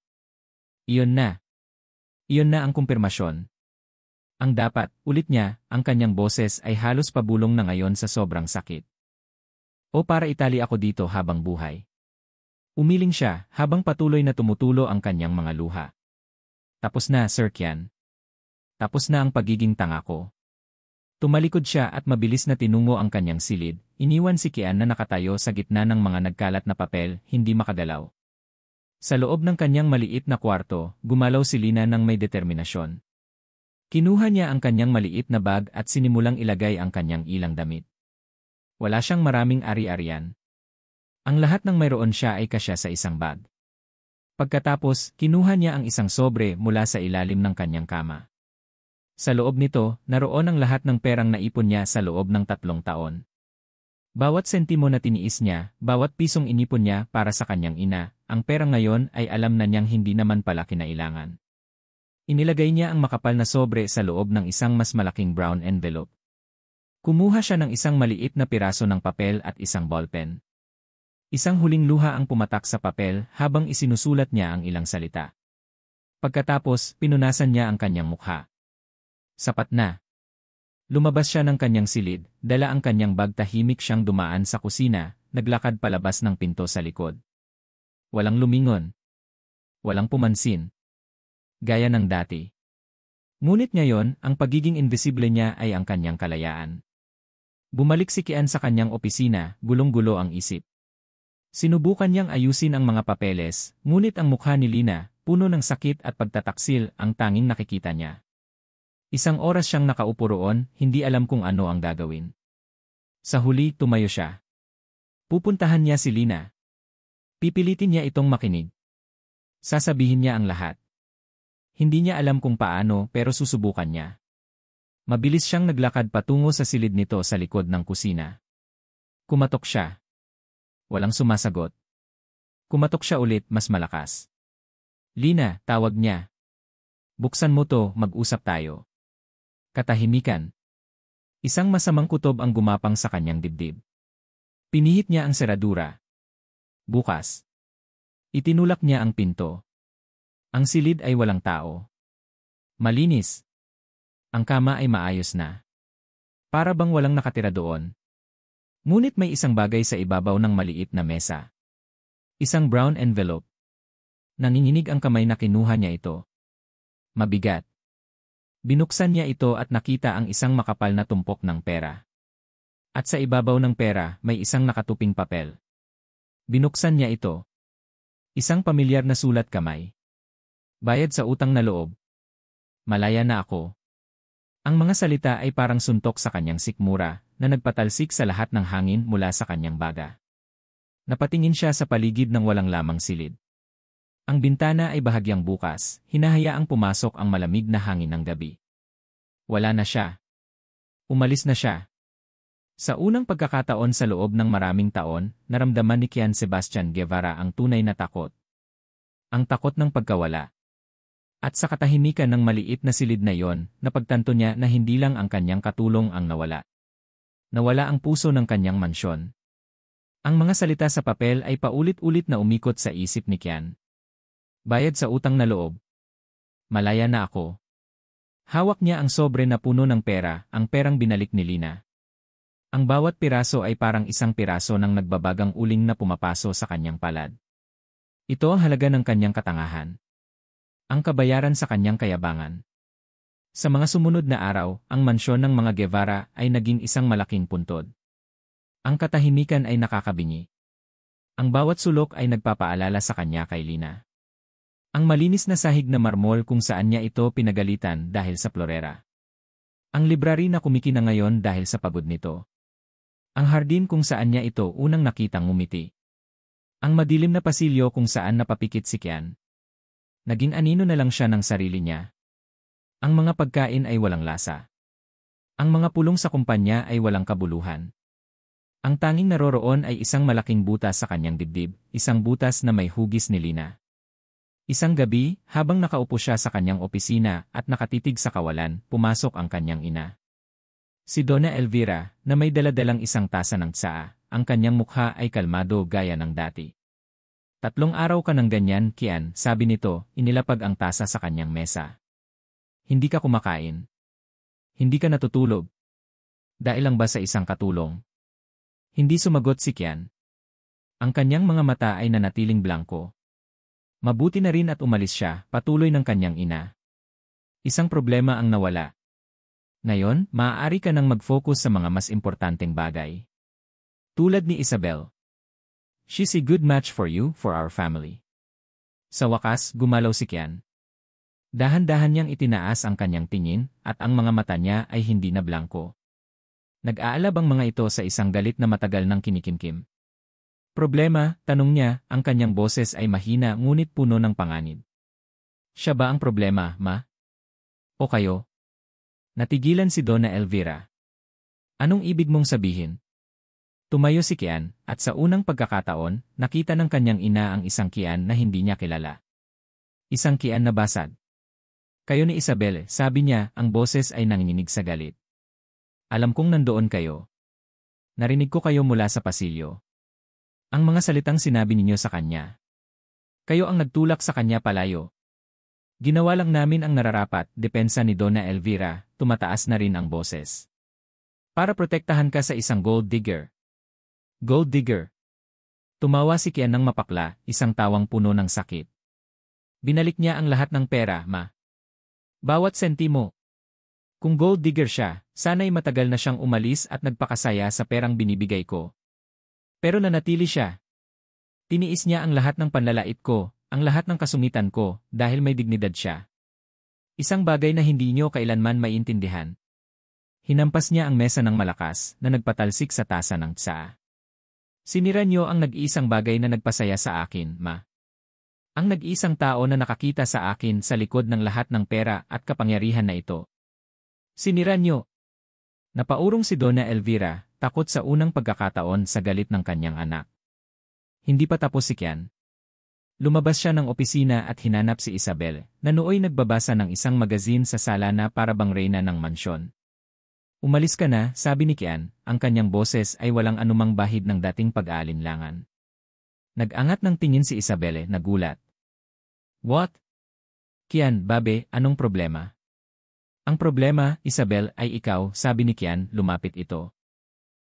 Iyon na. Iyon na ang kumpirmasyon. Ang dapat, ulit niya, ang kanyang boses ay halos pabulong na ngayon sa sobrang sakit. O para itali ako dito habang buhay. Umiling siya habang patuloy na tumutulo ang kanyang mga luha. Tapos na, Sir Kian. Tapos na ang pagiging tanga ko. Tumalikod siya at mabilis na tinungo ang kanyang silid, iniwan si Kian na nakatayo sa gitna ng mga nagkalat na papel, hindi makagalaw. Sa loob ng kanyang maliit na kwarto, gumalaw si Lina ng may determinasyon. Kinuha niya ang kanyang maliit na bag at sinimulang ilagay ang kanyang ilang damit. Wala siyang maraming ari-arian. Ang lahat ng mayroon siya ay kasya sa isang bag. Pagkatapos, kinuha niya ang isang sobre mula sa ilalim ng kanyang kama. Sa loob nito, naroon ang lahat ng perang naipon niya sa loob ng 3 taon. Bawat sentimo na tiniis niya, bawat pisong inipon niya para sa kanyang ina, ang pera ngayon ay alam na niyang hindi naman pala kinailangan. Inilagay niya ang makapal na sobre sa loob ng isang mas malaking brown envelope. Kumuha siya ng isang maliit na piraso ng papel at isang ballpen. Isang huling luha ang pumatak sa papel habang isinusulat niya ang ilang salita. Pagkatapos, pinunasan niya ang kanyang mukha. Sapat na. Lumabas siya ng kanyang silid, dala ang kanyang bag, tahimik siyang dumaan sa kusina, naglakad palabas ng pinto sa likod. Walang lumingon. Walang pumansin. Gaya ng dati. Ngunit ngayon, ang pagiging invisible niya ay ang kanyang kalayaan. Bumalik si Kian sa kanyang opisina, gulong-gulo ang isip. Sinubukan niyang ayusin ang mga papeles, ngunit ang mukha ni Lina, puno ng sakit at pagtataksil, ang tanging nakikita niya. Isang oras siyang nakaupo roon, hindi alam kung ano ang gagawin. Sa huli, tumayo siya. Pupuntahan niya si Lina. Pipilitin niya itong makinig. Sasabihin niya ang lahat. Hindi niya alam kung paano pero susubukan niya. Mabilis siyang naglakad patungo sa silid nito sa likod ng kusina. Kumatok siya. Walang sumasagot. Kumatok siya ulit, mas malakas. Lina, tawag niya. Buksan mo to, mag-usap tayo. Katahimikan. Isang masamang kutob ang gumapang sa kanyang dibdib. Pinihit niya ang seradura. Bukas. Itinulak niya ang pinto. Ang silid ay walang tao. Malinis. Ang kama ay maayos na. Para bang walang nakatira doon. Ngunit may isang bagay sa ibabaw ng maliit na mesa. Isang brown envelope. Nanginginig ang kamay na kinuha niya ito. Mabigat. Binuksan niya ito at nakita ang isang makapal na tumpok ng pera. At sa ibabaw ng pera, may isang nakatuping papel. Binuksan niya ito. Isang pamilyar na sulat kamay. Bayad sa utang na loob. Malaya na ako. Ang mga salita ay parang suntok sa kanyang sikmura, na nagpatalsik sa lahat ng hangin mula sa kanyang baga. Napatingin siya sa paligid ng walang lamang silid. Ang bintana ay bahagyang bukas, hinahayaang pumasok ang malamig na hangin ng gabi. Wala na siya. Umalis na siya. Sa unang pagkakataon sa loob ng maraming taon, naramdaman ni Kian Sebastian Guevara ang tunay na takot. Ang takot ng pagkawala. At sa katahimikan ng maliit na silid na iyon, napagtanto niya na hindi lang ang kanyang katulong ang nawala. Nawala ang puso ng kanyang mansyon. Ang mga salita sa papel ay paulit-ulit na umikot sa isip ni Kian. Bayad sa utang na loob. Malaya na ako. Hawak niya ang sobre na puno ng pera, ang perang binalik ni Lina. Ang bawat piraso ay parang isang piraso ng nagbabagang uling na pumapaso sa kanyang palad. Ito ang halaga ng kanyang katangahan. Ang kabayaran sa kanyang kayabangan. Sa mga sumunod na araw, ang mansyon ng mga Guevara ay naging isang malaking puntod. Ang katahimikan ay nakakabingi. Ang bawat sulok ay nagpapaalala sa kanya kay Lina. Ang malinis na sahig na marmol kung saan niya ito pinagalitan dahil sa florera. Ang library na kumikina ngayon dahil sa pagod nito. Ang hardin kung saan niya ito unang nakitang ngumiti. Ang madilim na pasilyo kung saan napapikit si Kian. Naging anino na lang siya ng sarili niya. Ang mga pagkain ay walang lasa. Ang mga pulong sa kumpanya ay walang kabuluhan. Ang tanging naroroon ay isang malaking butas sa kanyang dibdib, isang butas na may hugis ni Lina. Isang gabi, habang nakaupo siya sa kanyang opisina at nakatitig sa kawalan, pumasok ang kanyang ina. Si Donna Elvira, na may daladalang isang tasa ng tsaa, ang kanyang mukha ay kalmado gaya ng dati. 3 araw ka ng ganyan, Kian, sabi nito, inilapag ang tasa sa kanyang mesa. Hindi ka kumakain. Hindi ka natutulog. Dahil lang ba sa isang katulong? Hindi sumagot si Kian. Ang kanyang mga mata ay nanatiling blanko. Mabuti na rin at umalis siya, patuloy ng kanyang ina. Isang problema ang nawala. Ngayon, maaari ka nang mag-focus sa mga mas importanteng bagay. Tulad ni Isabel. She's a good match for you, for our family. Sa wakas, gumalaw si Kian. Dahan-dahan niyang itinaas ang kanyang tingin, at ang mga mata niya ay hindi na blanko. Nag-aalab ang mga ito sa isang galit na matagal ng kinikimkim. Problema, tanong niya, ang kanyang boses ay mahina ngunit puno ng panganib. Siya ba ang problema, ma? O kayo? Natigilan si Donna Elvira. Anong ibig mong sabihin? Tumayo si Kian, at sa unang pagkakataon, nakita ng kanyang ina ang isang Kian na hindi niya kilala. Isang Kian na basag. Kayo ni Isabel, sabi niya, ang boses ay nanginginig sa galit. Alam kong nandoon kayo. Narinig ko kayo mula sa pasilyo. Ang mga salitang sinabi ninyo sa kanya. Kayo ang nagtulak sa kanya palayo. Ginawa lang namin ang nararapat, depensa ni Donna Elvira, tumataas na rin ang boses. Para protektahan ka sa isang gold digger. Gold digger. Tumawa si Kian ng mapakla, isang tawang puno ng sakit. Binalik niya ang lahat ng pera, ma. Bawat sentimo. Kung gold digger siya, sana'y matagal na siyang umalis at nagpakasaya sa perang binibigay ko. Pero nanatili siya. Tiniis niya ang lahat ng panlalait ko, ang lahat ng kasungitan ko, dahil may dignidad siya. Isang bagay na hindi niyo kailanman maiintindihan. Hinampas niya ang mesa ng malakas na nagpatalsik sa tasa ng tsaa. Sinira niyo ang nag-iisang bagay na nagpasaya sa akin, ma. Ang nag-iisang tao na nakakita sa akin sa likod ng lahat ng pera at kapangyarihan na ito. Sinira niyo. Napaurong si Donna Elvira, takot sa unang pagkakataon sa galit ng kanyang anak. Hindi pa tapos si Kian. Lumabas siya ng opisina at hinanap si Isabel, na nooy nagbabasa ng isang magazine sa sala na para bang reyna ng mansyon. Umalis ka na, sabi ni Kian, ang kanyang boses ay walang anumang bahid ng dating pag-aalinlangan. Nag-angat ng tingin si Isabel, nagulat. What? Kian, babe, anong problema? Ang problema, Isabel, ay ikaw, sabi ni Kian, lumapit ito.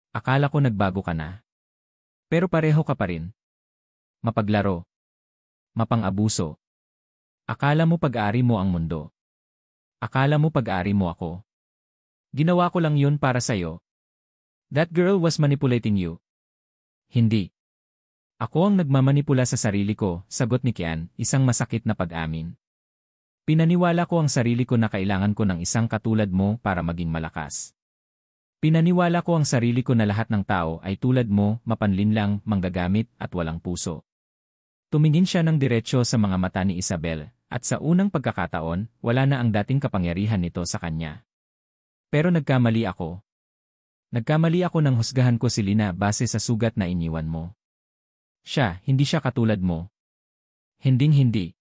Akala ko nagbago ka na. Pero pareho ka pa rin. Mapaglaro. Mapang-abuso. Akala mo pag-aari mo ang mundo. Akala mo pag-aari mo ako. Ginawa ko lang yun para sa'yo. That girl was manipulating you. Hindi. Ako ang nagmamanipula sa sarili ko, sagot ni Kian, isang masakit na pag-amin. Pinaniwala ko ang sarili ko na kailangan ko ng isang katulad mo para maging malakas. Pinaniwala ko ang sarili ko na lahat ng tao ay tulad mo, mapanlinlang, manggagamit at walang puso. Tumingin siya ng diretsyo sa mga mata ni Isabel, at sa unang pagkakataon, wala na ang dating kapangyarihan nito sa kanya. Pero nagkamali ako. Nagkamali ako nang husgahan ko si Lina base sa sugat na iniwan mo. Hindi siya katulad mo. Hinding-hindi.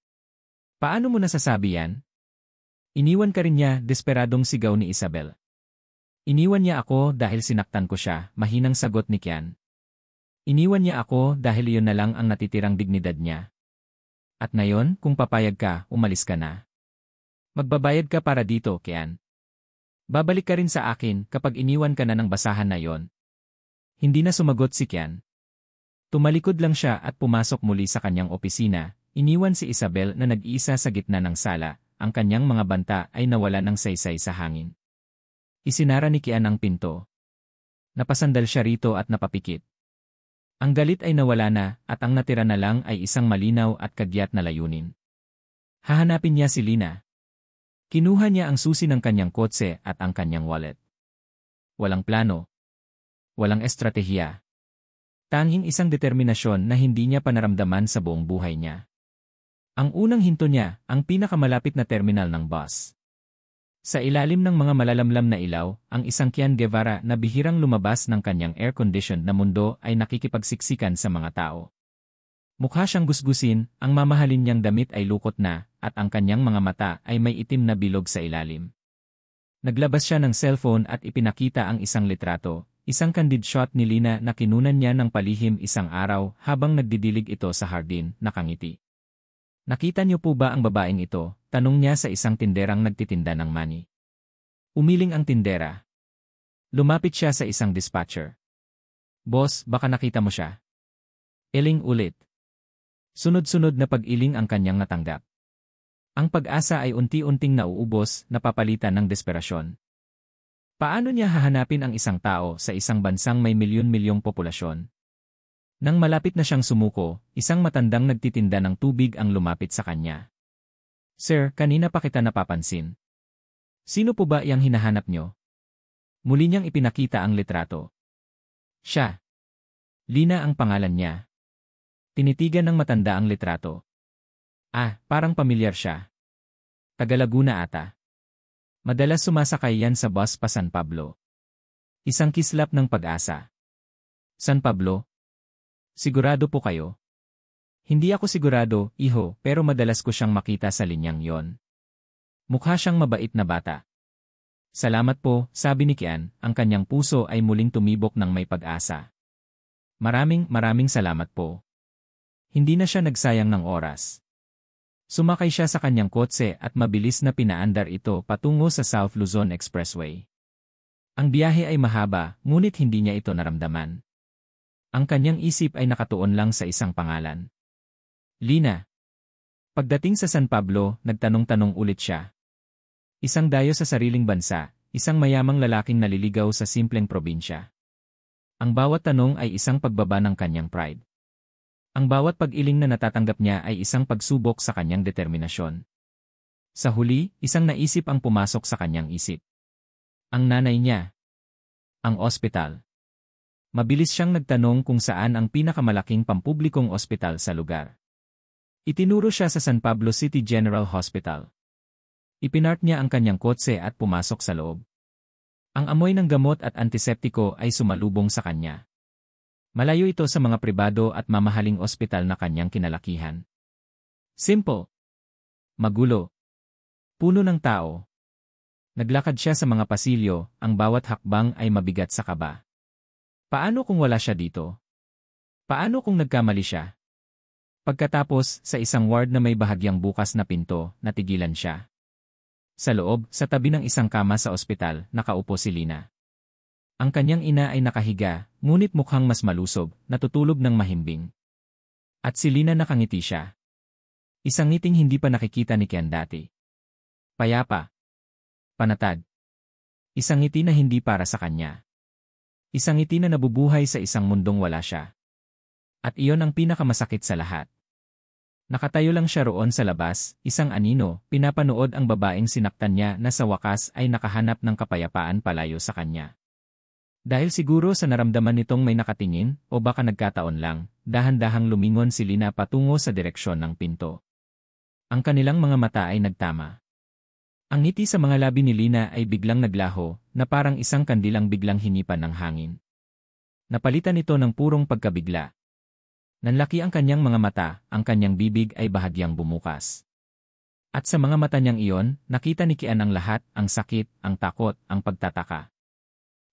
Paano mo nasasabi yan? Iniwan ka rin niya, desperadong sigaw ni Isabel. Iniwan niya ako dahil sinaktan ko siya, mahinang sagot ni Kian. Iniwan niya ako dahil iyon na lang ang natitirang dignidad niya. At ngayon, kung papayag ka, umalis ka na. Magbabayad ka para dito, Kian. Babalik ka rin sa akin kapag iniwan ka na ng basahan na yon. Hindi na sumagot si Kian. Tumalikod lang siya at pumasok muli sa kanyang opisina. Iniwan si Isabel na nag-iisa sa gitna ng sala, ang kanyang mga banta ay nawala ng saysay sa hangin. Isinara ni Kian ang pinto. Napasandal siya rito at napapikit. Ang galit ay nawala na at ang natira na lang ay isang malinaw at kagyat na layunin. Hahanapin niya si Lina. Kinuha niya ang susi ng kanyang kotse at ang kanyang wallet. Walang plano. Walang estratehiya. Tanging isang determinasyon na hindi niya panaramdaman sa buong buhay niya. Ang unang hinto niya, ang pinakamalapit na terminal ng bus. Sa ilalim ng mga malalamlam na ilaw, ang isang Kian Guevara na bihirang lumabas ng kanyang air-conditioned na mundo ay nakikipagsiksikan sa mga tao. Mukha siyang gusgusin, ang mamahalin niyang damit ay lukot na, at ang kanyang mga mata ay may itim na bilog sa ilalim. Naglabas siya ng cellphone at ipinakita ang isang litrato, isang candid shot ni Lina na kinunan niya ng palihim isang araw habang nagdidilig ito sa hardin, nakangiti. Nakita niyo po ba ang babaeng ito? Tanong niya sa isang tinderang nagtitinda ng mani. Umiling ang tindera. Lumapit siya sa isang dispatcher. Boss, baka nakita mo siya. Iling ulit. Sunod-sunod na pag-iling ang kanyang natanggap. Ang pag-asa ay unti-unting nauubos, napapalitan ng desperasyon. Paano niya hahanapin ang isang tao sa isang bansang may milyon-milyong populasyon? Nang malapit na siyang sumuko, isang matandang nagtitinda ng tubig ang lumapit sa kanya. Sir, kanina pa kita napapansin. Sino po ba iyang hinahanap niyo? Muli niyang ipinakita ang litrato. Siya. Lina ang pangalan niya. Tinitigan ng matanda ang litrato. Ah, parang pamilyar siya. Taga Laguna ata. Madalas sumasakay yan sa bus pa San Pablo. Isang kislap ng pag-asa. San Pablo? Sigurado po kayo? Hindi ako sigurado, iho, pero madalas ko siyang makita sa linyang yon. Mukha siyang mabait na bata. Salamat po, sabi ni Kian, ang kanyang puso ay muling tumibok ng may pag-asa. Maraming salamat po. Hindi na siya nagsayang ng oras. Sumakay siya sa kanyang kotse at mabilis na pinaandar ito patungo sa South Luzon Expressway. Ang biyahe ay mahaba, ngunit hindi niya ito naramdaman. Ang kanyang isip ay nakatuon lang sa isang pangalan. Lina. Pagdating sa San Pablo, nagtanong-tanong ulit siya. Isang dayo sa sariling bansa, isang mayamang lalaking naliligaw sa simpleng probinsya. Ang bawat tanong ay isang pagbaba ng kanyang pride. Ang bawat pag-iling na natatanggap niya ay isang pagsubok sa kanyang determinasyon. Sa huli, isang naisip ang pumasok sa kanyang isip. Ang nanay niya. Ang ospital. Mabilis siyang nagtanong kung saan ang pinakamalaking pampublikong ospital sa lugar. Itinuro siya sa San Pablo City General Hospital. Ipinark niya ang kanyang kotse at pumasok sa loob. Ang amoy ng gamot at antiseptiko ay sumalubong sa kanya. Malayo ito sa mga pribado at mamahaling ospital na kanyang kinalakihan. Simple. Magulo. Puno ng tao. Naglakad siya sa mga pasilyo, ang bawat hakbang ay mabigat sa kaba. Paano kung wala siya dito? Paano kung nagkamali siya? Pagkatapos, sa isang ward na may bahagyang bukas na pinto, natigilan siya. Sa loob, sa tabi ng isang kama sa ospital, nakaupo si Lina. Ang kanyang ina ay nakahiga, ngunit mukhang mas malusob, natutulog ng mahimbing. At si Lina nakangiti siya. Isang ngiting hindi pa nakikita ni Kian dati. Payapa. Panatag. Isang ngiti na hindi para sa kanya. Isang ngiti na nabubuhay sa isang mundong wala siya. At iyon ang pinakamasakit sa lahat. Nakatayo lang siya roon sa labas, isang anino, pinapanood ang babaeng sinaktan niya na sa wakas ay nakahanap ng kapayapaan palayo sa kanya. Dahil siguro sa naramdaman nitong may nakatingin, o baka nagkataon lang, dahan-dahang lumingon si Lina patungo sa direksyon ng pinto. Ang kanilang mga mata ay nagtama. Ang ngiti sa mga labi ni Lina ay biglang naglaho, na parang isang kandilang biglang hinipan ng hangin. Napalitan ito ng purong pagkabigla. Nanlaki ang kanyang mga mata, ang kanyang bibig ay bahagyang bumukas. At sa mga mata niyang iyon, nakita ni Kian ang lahat, ang sakit, ang takot, ang pagtataka.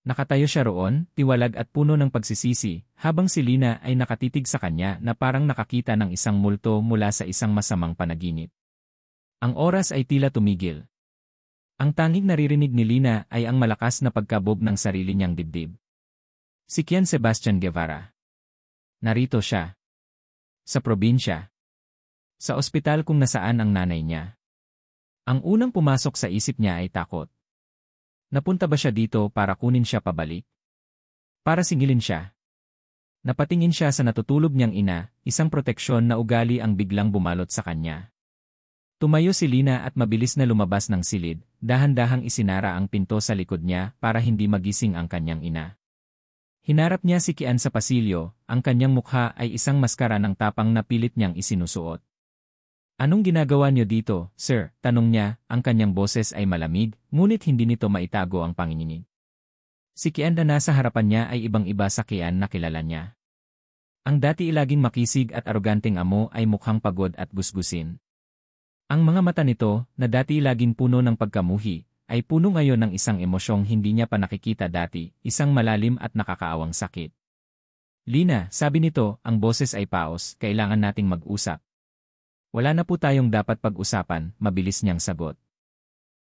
Nakatayo siya roon, tiwalag at puno ng pagsisisi, habang si Lina ay nakatitig sa kanya na parang nakakita ng isang multo mula sa isang masamang panaginip. Ang oras ay tila tumigil. Ang tanging naririnig ni Lina ay ang malakas na pagkabog ng sarili niyang dibdib. Si Kian Sebastian Guevara. Narito siya. Sa probinsya. Sa ospital kung nasaan ang nanay niya. Ang unang pumasok sa isip niya ay takot. Napunta ba siya dito para kunin siya pabalik? Para singilin siya? Napatingin siya sa natutulog niyang ina, isang proteksyon na ugali ang biglang bumalot sa kanya. Tumayo si Lina at mabilis na lumabas ng silid, dahan-dahang isinara ang pinto sa likod niya para hindi magising ang kanyang ina. Hinarap niya si Kian sa pasilyo, ang kanyang mukha ay isang maskara ng tapang na pilit niyang isinusuot. Anong ginagawa niyo dito, sir? Tanong niya, ang kanyang boses ay malamig, ngunit hindi nito maitago ang panginginig. Si Kian na nasa harapan niya ay ibang-iba sa Kian na kilala niya. Ang dati laging makisig at aroganteng amo ay mukhang pagod at gusgusin. Ang mga mata nito, na dati laging puno ng pagkamuhi, ay puno ngayon ng isang emosyong hindi niya pa nakikita dati, isang malalim at nakakaawang sakit. Lina, sabi nito, ang boses ay paos, kailangan nating mag-usap. Wala na po tayong dapat pag-usapan, mabilis niyang sagot.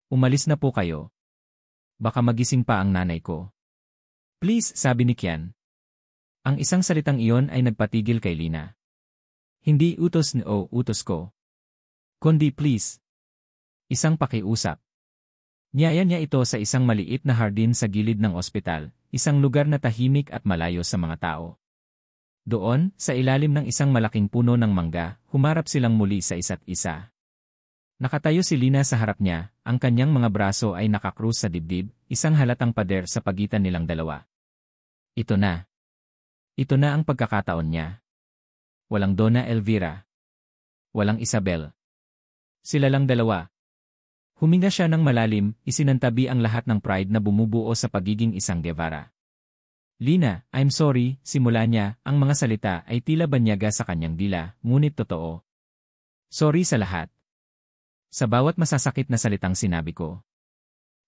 Umalis na po kayo. Baka magising pa ang nanay ko. Please, sabi ni Kian. Ang isang salitang iyon ay nagpatigil kay Lina. Hindi utos ni o utos ko. Kundi please. Isang pakiusap. Niyaya niya ito sa isang maliit na hardin sa gilid ng ospital, isang lugar na tahimik at malayo sa mga tao. Doon, sa ilalim ng isang malaking puno ng mangga, humarap silang muli sa isa't isa. Nakatayo si Lina sa harap niya, ang kanyang mga braso ay nakakrus sa dibdib, isang halatang pader sa pagitan nilang dalawa. Ito na. Ito na ang pagkakataon niya. Walang Donna Elvira. Walang Isabel. Sila lang dalawa. Huminga siya ng malalim, isinantabi ang lahat ng pride na bumubuo sa pagiging isang Guevara. Lina, I'm sorry, simula niya, ang mga salita ay tila banyaga sa kanyang dila, ngunit totoo. Sorry sa lahat. Sa bawat masasakit na salitang sinabi ko.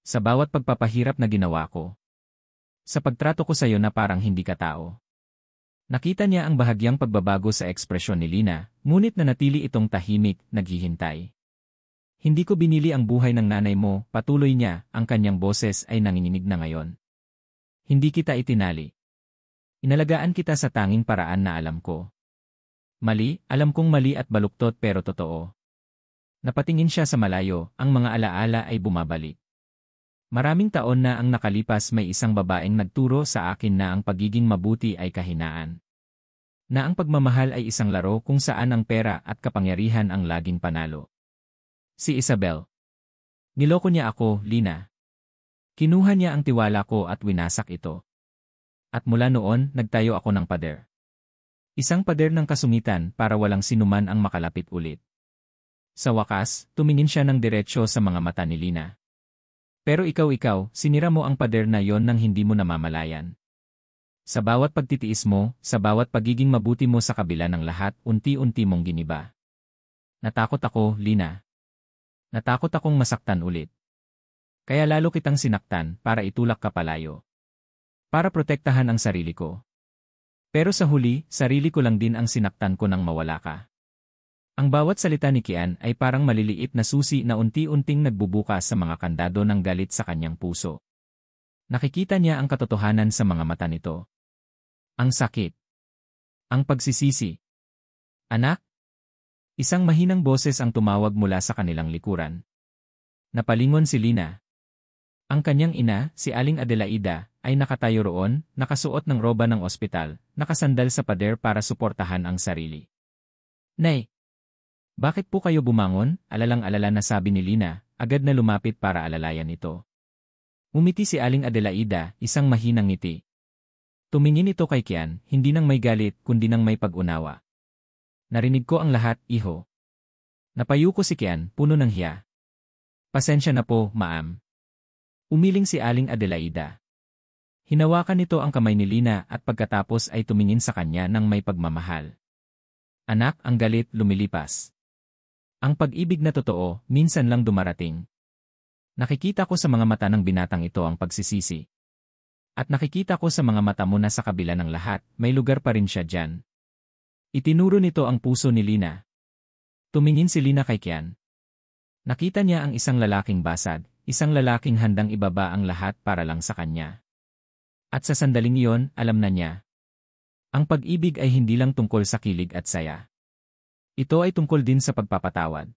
Sa bawat pagpapahirap na ginawa ko. Sa pagtrato ko sa iyo na parang hindi ka tao. Nakita niya ang bahagyang pagbabago sa ekspresyon ni Lina, ngunit nanatili itong tahimik, naghihintay. Hindi ko binili ang buhay ng nanay mo, patuloy niya, ang kanyang boses ay nanginginig na ngayon. Hindi kita itinali. Inalagaan kita sa tanging paraan na alam ko. Mali, alam kong mali at baluktot pero totoo. Napatingin siya sa malayo, ang mga alaala ay bumabalik. Maraming taon na ang nakalipas may isang babaeng nagturo sa akin na ang pagiging mabuti ay kahinaan. Na ang pagmamahal ay isang laro kung saan ang pera at kapangyarihan ang laging panalo. Si Isabel. Niloko niya ako, Lina. Kinuha niya ang tiwala ko at winasak ito. At mula noon, nagtayo ako ng pader. Isang pader ng kasungitan para walang sinuman ang makalapit ulit. Sa wakas, tumingin siya ng diretsyo sa mga mata ni Lina. Pero ikaw, sinira mo ang pader na yon nang hindi mo namamalayan. Sa bawat pagtitiis mo, sa bawat pagiging mabuti mo sa kabila ng lahat, unti-unti mong giniba. Natakot ako, Lina. Natakot akong masaktan ulit. Kaya lalo kitang sinaktan para itulak ka palayo. Para protektahan ang sarili ko. Pero sa huli, sarili ko lang din ang sinaktan ko nang mawala ka. Ang bawat salita ni Kian ay parang maliliit na susi na unti-unting nagbubukas sa mga kandado ng galit sa kanyang puso. Nakikita niya ang katotohanan sa mga mata nito. Ang sakit. Ang pagsisisi. Anak? Isang mahinang boses ang tumawag mula sa kanilang likuran. Napalingon si Lina. Ang kanyang ina, si Aling Adelaida, ay nakatayo roon, nakasuot ng roba ng ospital, nakasandal sa pader para suportahan ang sarili. Nay! Bakit po kayo bumangon? Alalang-alala na sabi ni Lina, agad na lumapit para alalayan ito. Umiti si Aling Adelaida, isang mahinang ngiti. Tumingin ito kay Kian, hindi nang may galit, kundi nang may pag-unawa. Narinig ko ang lahat, iho. Napayuko si Kian, puno ng hiya. Pasensya na po, ma'am. Umiling si Aling Adelaida. Hinawakan nito ang kamay ni Lina at pagkatapos ay tumingin sa kanya ng may pagmamahal. Anak, ang galit lumilipas. Ang pag-ibig na totoo, minsan lang dumarating. Nakikita ko sa mga mata ng binatang ito ang pagsisisi. At nakikita ko sa mga mata mo na sa kabila ng lahat, may lugar pa rin siya dyan. Itinuro nito ang puso ni Lina. Tumingin si Lina kay Kian. Nakita niya ang isang lalaking basag, isang lalaking handang ibaba ang lahat para lang sa kanya. At sa sandaling iyon, alam na niya. Ang pag-ibig ay hindi lang tungkol sa kilig at saya. Ito ay tungkol din sa pagpapatawad.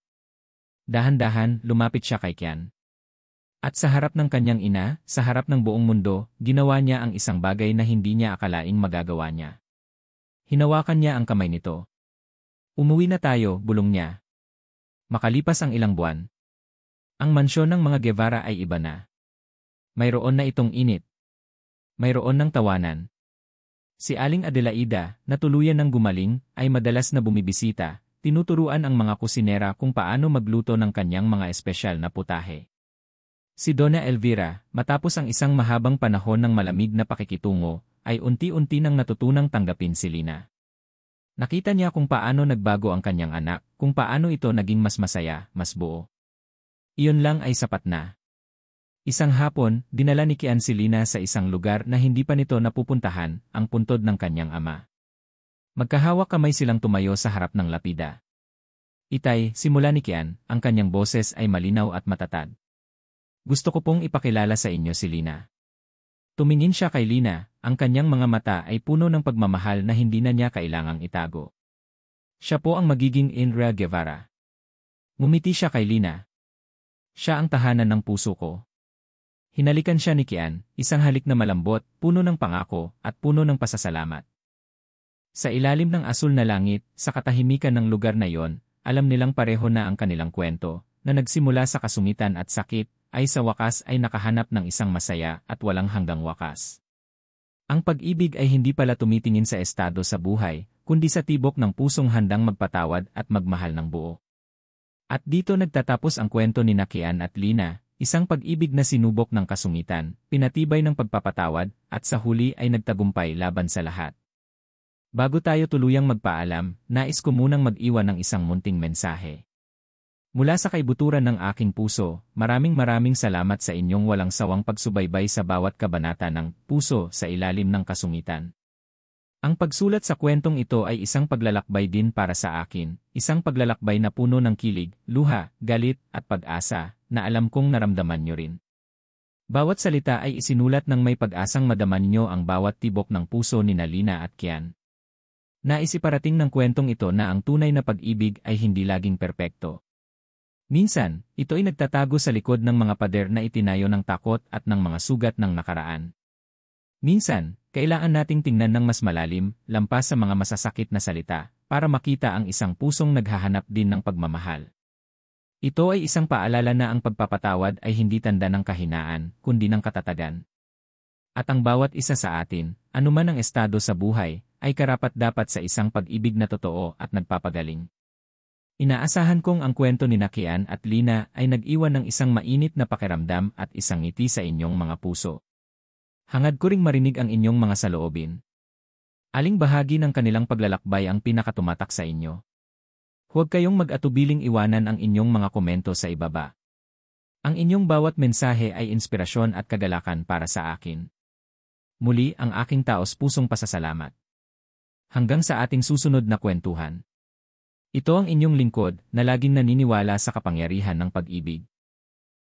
Dahan-dahan, lumapit siya kay Kian. At sa harap ng kanyang ina, sa harap ng buong mundo, ginawa niya ang isang bagay na hindi niya akalaing magagawa niya. Hinawakan niya ang kamay nito. Umuwi na tayo, bulong niya. Makalipas ang ilang buwan. Ang mansyon ng mga Guevara ay iba na. Mayroon na itong init. Mayroon ng tawanan. Si Aling Adelaida, na tuluyan ng gumaling, ay madalas na bumibisita, tinuturuan ang mga kusinera kung paano magluto ng kanyang mga espesyal na putahe. Si Donna Elvira, matapos ang isang mahabang panahon ng malamig na pakikitungo, ay unti-unti nang natutunang tanggapin si Lina. Nakita niya kung paano nagbago ang kanyang anak, kung paano ito naging mas masaya, mas buo. Iyon lang ay sapat na. Isang hapon, dinala ni Kian si Lina sa isang lugar na hindi pa nito napupuntahan, ang puntod ng kanyang ama. Magkahawak kamay silang tumayo sa harap ng lapida. Itay, simula ni Kian, ang kanyang boses ay malinaw at matatag. Gusto ko pong ipakilala sa inyo si Lina. Tumingin siya kay Lina, ang kanyang mga mata ay puno ng pagmamahal na hindi na niya kailangang itago. Siya po ang magiging Indra Guevara. Ngumiti siya kay Lina. Siya ang tahanan ng puso ko. Hinalikan siya ni Kian, isang halik na malambot, puno ng pangako, at puno ng pasasalamat. Sa ilalim ng asul na langit, sa katahimikan ng lugar na yon, alam nilang pareho na ang kanilang kwento, na nagsimula sa kasungitan at sakit, ay sa wakas ay nakahanap ng isang masaya at walang hanggang wakas. Ang pag-ibig ay hindi pala tumitingin sa estado sa buhay, kundi sa tibok ng pusong handang magpatawad at magmahal ng buo. At dito nagtatapos ang kwento ni Kian at Lina, isang pag-ibig na sinubok ng kasungitan, pinatibay ng pagpapatawad, at sa huli ay nagtagumpay laban sa lahat. Bago tayo tuluyang magpaalam, nais ko munang mag-iwan ng isang munting mensahe. Mula sa kaibuturan ng aking puso, maraming salamat sa inyong walang sawang pagsubaybay sa bawat kabanata ng Puso sa Ilalim ng Kasungitan. Ang pagsulat sa kwentong ito ay isang paglalakbay din para sa akin, isang paglalakbay na puno ng kilig, luha, galit, at pag-asa, na alam kong naramdaman nyo rin. Bawat salita ay isinulat ng may pag-asang madaman nyo ang bawat tibok ng puso ni Lina at Kian. Naisiparating ng kwentong ito na ang tunay na pag-ibig ay hindi laging perpekto. Minsan, ito ay nagtatago sa likod ng mga pader na itinayo ng takot at ng mga sugat ng nakaraan. Minsan, kailangan nating tingnan ng mas malalim, lampas sa mga masasakit na salita, para makita ang isang pusong naghahanap din ng pagmamahal. Ito ay isang paalala na ang pagpapatawad ay hindi tanda ng kahinaan, kundi ng katatagan. At ang bawat isa sa atin, anuman ang estado sa buhay, ay karapat-dapat sa isang pag-ibig na totoo at nagpapagaling. Inaasahan kong ang kwento ni Kian at Lina ay nag-iwan ng isang mainit na pakiramdam at isang ngiti sa inyong mga puso. Hangad ko ring marinig ang inyong mga saloobin. Aling bahagi ng kanilang paglalakbay ang pinakatumatak sa inyo? Huwag kayong mag-atubiling iwanan ang inyong mga komento sa ibaba. Ang inyong bawat mensahe ay inspirasyon at kagalakan para sa akin. Muli ang aking taos-pusong pasasalamat. Hanggang sa ating susunod na kwentuhan. Ito ang inyong lingkod na laging naniniwala sa kapangyarihan ng pag-ibig.